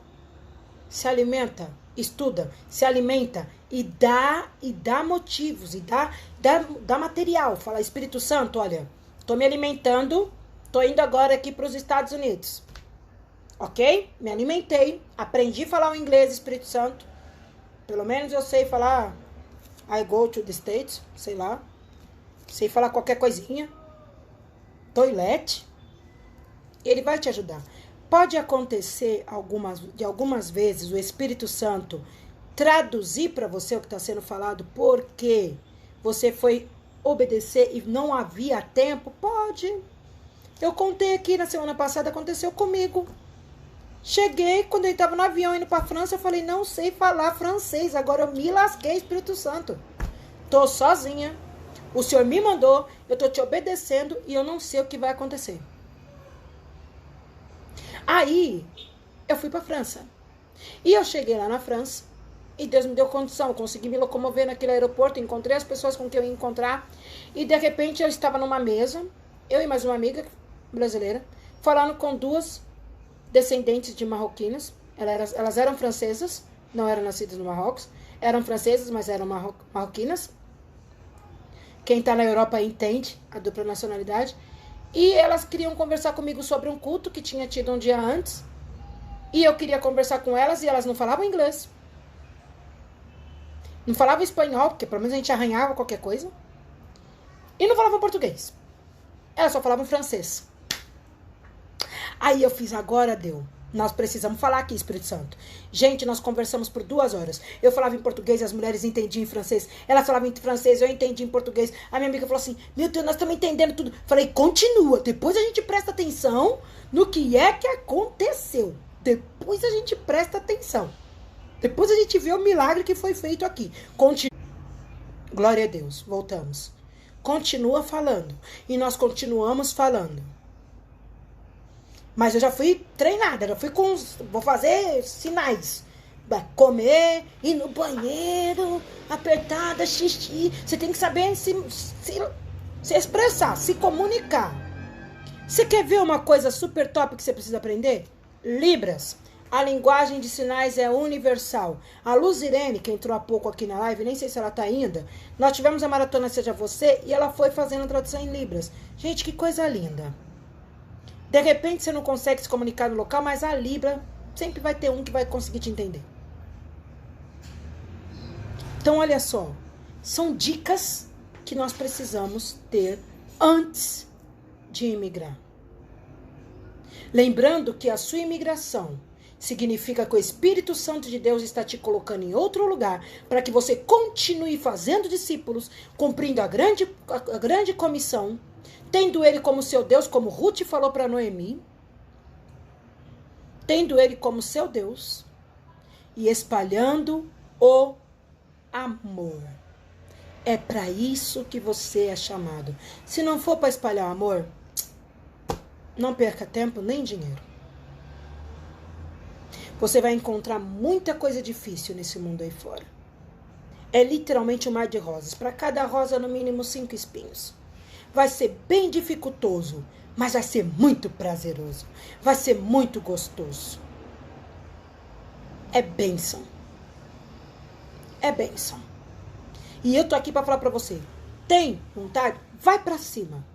se alimenta, estuda, se alimenta e dá motivos, e dá material. Fala, Espírito Santo, olha, tô me alimentando, tô indo agora aqui para os Estados Unidos. Ok? Me alimentei, aprendi a falar o inglês, Espírito Santo. Pelo menos eu sei falar I go to the States, sei lá. Sei falar qualquer coisinha. Toilette. Ele vai te ajudar. Pode acontecer algumas vezes o Espírito Santo traduzir para você o que está sendo falado porque você foi obedecer e não havia tempo? Pode. Eu contei aqui na semana passada, aconteceu comigo. Cheguei, quando eu estava no avião indo para a França, eu falei, não sei falar francês, agora eu me lasquei, Espírito Santo. Tô sozinha, o Senhor me mandou, eu tô te obedecendo e eu não sei o que vai acontecer. Aí, eu fui para a França. E eu cheguei lá na França, e Deus me deu condição, eu consegui me locomover naquele aeroporto, encontrei as pessoas com quem eu ia encontrar, e de repente eu estava numa mesa, eu e mais uma amiga brasileira, falando com duas descendentes de marroquinas. Elas eram francesas, não eram nascidas no Marrocos, eram francesas, mas eram marroquinas. Quem está na Europa entende a dupla nacionalidade. E elas queriam conversar comigo sobre um culto que tinha tido um dia antes. E eu queria conversar com elas e elas não falavam inglês. Não falavam espanhol, porque pelo menos a gente arranhava qualquer coisa. E não falavam português. Elas só falavam francês. Aí eu fiz, agora deu. Nós precisamos falar aqui, Espírito Santo. Gente, nós conversamos por 2 horas. Eu falava em português, as mulheres entendiam em francês. Elas falavam em francês, eu entendi em português. A minha amiga falou assim, meu Deus, nós estamos entendendo tudo. Falei, continua. Depois a gente presta atenção no que é que aconteceu. Depois a gente presta atenção. Depois a gente vê o milagre que foi feito aqui. Glória a Deus. Voltamos. Continua falando. E nós continuamos falando. Mas eu já fui treinada, já fui com... Vou fazer sinais. Comer, ir no banheiro, apertada, xixi. Você tem que saber se expressar, se comunicar. Você quer ver uma coisa super top que você precisa aprender? Libras. A linguagem de sinais é universal. A Luzirene, que entrou há pouco aqui na live, nem sei se ela tá ainda, nós tivemos a maratona Seja Você e ela foi fazendo a tradução em Libras. Gente, que coisa linda. De repente você não consegue se comunicar no local, mas a Libra sempre vai ter um que vai conseguir te entender. Então, olha só. São dicas que nós precisamos ter antes de imigrar. Lembrando que a sua imigração significa que o Espírito Santo de Deus está te colocando em outro lugar para que você continue fazendo discípulos, cumprindo a grande comissão, tendo ele como seu Deus, como Ruth falou para Noemi. tendo ele como seu Deus e espalhando o amor. É para isso que você é chamado. Se não for para espalhar o amor, não perca tempo nem dinheiro. Você vai encontrar muita coisa difícil nesse mundo aí fora. É literalmente um mar de rosas. Para cada rosa, no mínimo 5 espinhos. Vai ser bem dificultoso, mas vai ser muito prazeroso. Vai ser muito gostoso. É bênção. É bênção. E eu tô aqui para falar para você. Tem vontade? Vai para cima.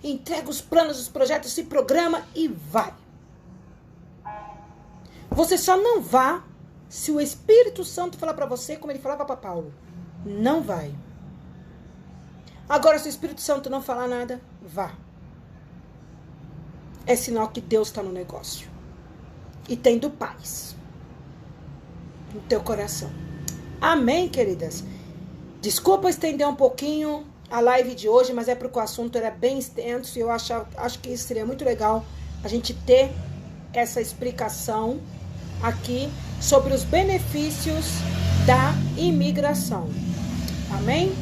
Entrega os planos, os projetos, se programa e vai. Você só não vá se o Espírito Santo falar para você como ele falava para Paulo. Não vai. Agora, se o Espírito Santo não falar nada, vá. É sinal que Deus está no negócio. E tendo paz no teu coração. Amém, queridas? Desculpa estender um pouquinho a live de hoje, mas é porque o assunto era bem extenso e eu acho que isso seria muito legal a gente ter essa explicação aqui sobre os benefícios da imigração. Amém?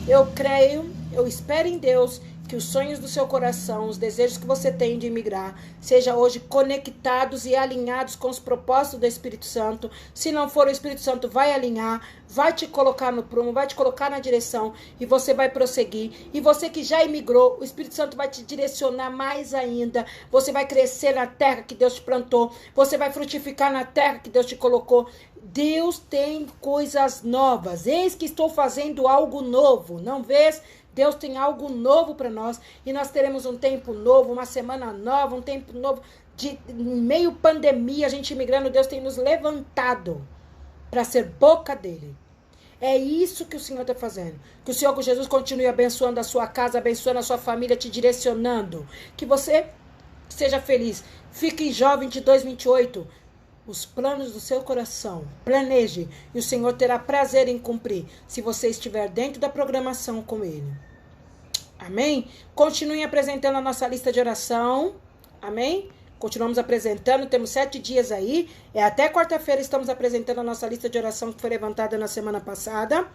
Eu creio, eu espero em Deus que os sonhos do seu coração, os desejos que você tem de imigrar, sejam hoje conectados e alinhados com os propósitos do Espírito Santo. Se não for, o Espírito Santo vai alinhar, vai te colocar no prumo, vai te colocar na direção e você vai prosseguir. E você que já imigrou, o Espírito Santo vai te direcionar mais ainda. Você vai crescer na terra que Deus te plantou. Você vai frutificar na terra que Deus te colocou. Deus tem coisas novas. Eis que estou fazendo algo novo. Não vês? Deus tem algo novo para nós e nós teremos um tempo novo, uma semana nova, um tempo novo de meio pandemia, a gente imigrando. Deus tem nos levantado para ser boca dele. É isso que o Senhor está fazendo. Que o Senhor Jesus continue abençoando a sua casa, abençoando a sua família, te direcionando. Que você seja feliz. Fique jovem, 22, 28. Os planos do seu coração, planeje, e o Senhor terá prazer em cumprir, se você estiver dentro da programação com Ele. Amém? Continue apresentando a nossa lista de oração. Amém? Continuamos apresentando, temos 7 dias aí, até quarta-feira estamos apresentando a nossa lista de oração que foi levantada na semana passada.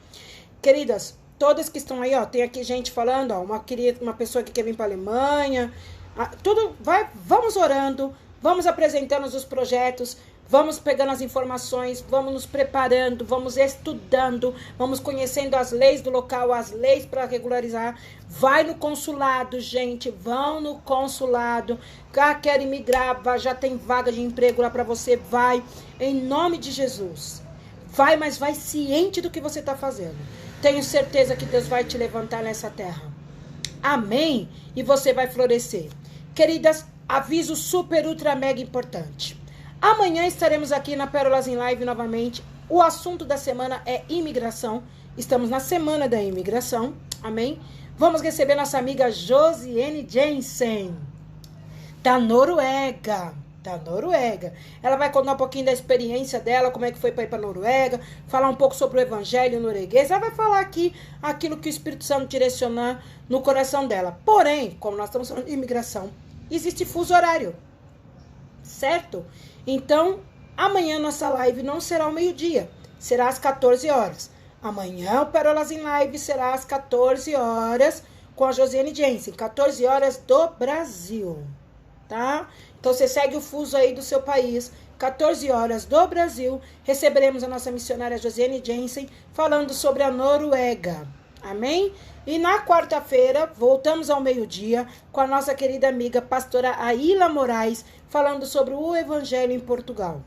Queridas, todas que estão aí, ó, tem aqui gente falando, ó, uma pessoa que quer vir para a Alemanha, vamos orando, vamos apresentando os projetos, vamos pegando as informações, vamos nos preparando, vamos estudando, vamos conhecendo as leis do local, as leis para regularizar. Vai no consulado, gente, vão no consulado. Quer imigrar, já tem vaga de emprego lá para você, vai, em nome de Jesus. Vai, mas vai ciente do que você está fazendo. Tenho certeza que Deus vai te levantar nessa terra. Amém? E você vai florescer. Queridas, aviso super, ultra, mega importante. Amanhã estaremos aqui na Pérolas em Live novamente. O assunto da semana é imigração. Estamos na semana da imigração. Amém? Vamos receber nossa amiga Josiane Jensen, da Noruega. Ela vai contar um pouquinho da experiência dela, como é que foi para ir para a Noruega, falar um pouco sobre o evangelho norueguês. Ela vai falar aqui aquilo que o Espírito Santo direcionar no coração dela. Porém, como nós estamos falando de imigração, existe fuso horário, certo? Então, amanhã nossa live não será ao meio-dia, será às 14 horas. Amanhã o Pérolas em Live será às 14 horas com a Josiane Jensen, 14 horas do Brasil, tá? Então, você segue o fuso aí do seu país, 14 horas do Brasil, receberemos a nossa missionária Josiane Jensen falando sobre a Noruega, amém? E na quarta-feira, voltamos ao meio-dia com a nossa querida amiga pastora Aila Moraes, falando sobre o Evangelho em Portugal.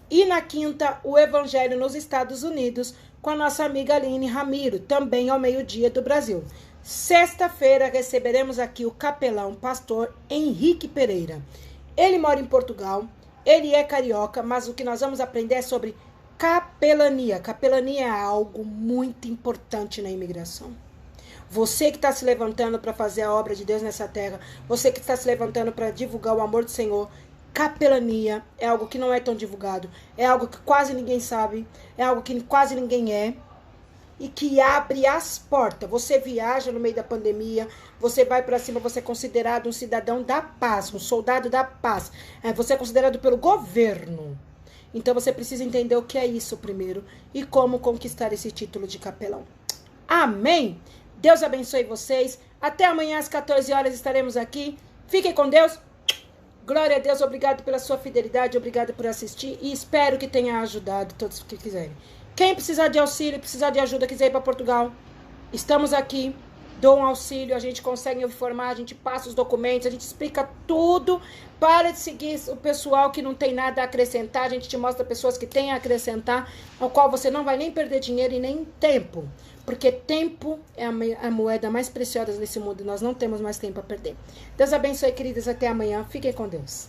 E na quinta, o Evangelho nos Estados Unidos, com a nossa amiga Aline Ramiro, também ao meio-dia do Brasil. Sexta-feira, receberemos aqui o capelão pastor Henrique Pereira. Ele mora em Portugal, ele é carioca, mas o que nós vamos aprender é sobre capelania. Capelania é algo muito importante na imigração. Você que está se levantando para fazer a obra de Deus nessa terra, você que está se levantando para divulgar o amor do Senhor, capelania é algo que não é tão divulgado, é algo que quase ninguém sabe, é algo que quase ninguém é. e que abre as portas. Você viaja no meio da pandemia, você vai para cima, você é considerado um cidadão da paz, um soldado da paz. Você é considerado pelo governo. Então você precisa entender o que é isso primeiro e como conquistar esse título de capelão. Amém? Deus abençoe vocês. Até amanhã às 14 horas estaremos aqui. Fiquem com Deus. Glória a Deus. Obrigado pela sua fidelidade. Obrigado por assistir. E espero que tenha ajudado todos que quiserem. Quem precisar de auxílio, precisar de ajuda, quiser ir para Portugal, estamos aqui. Dou um auxílio, a gente consegue informar, a gente passa os documentos, a gente explica tudo. Para de seguir o pessoal que não tem nada a acrescentar. A gente te mostra pessoas que têm a acrescentar, ao qual você não vai nem perder dinheiro e nem tempo. Porque tempo é a moeda mais preciosa nesse mundo e nós não temos mais tempo a perder. Deus abençoe, queridas. Até amanhã. Fiquem com Deus.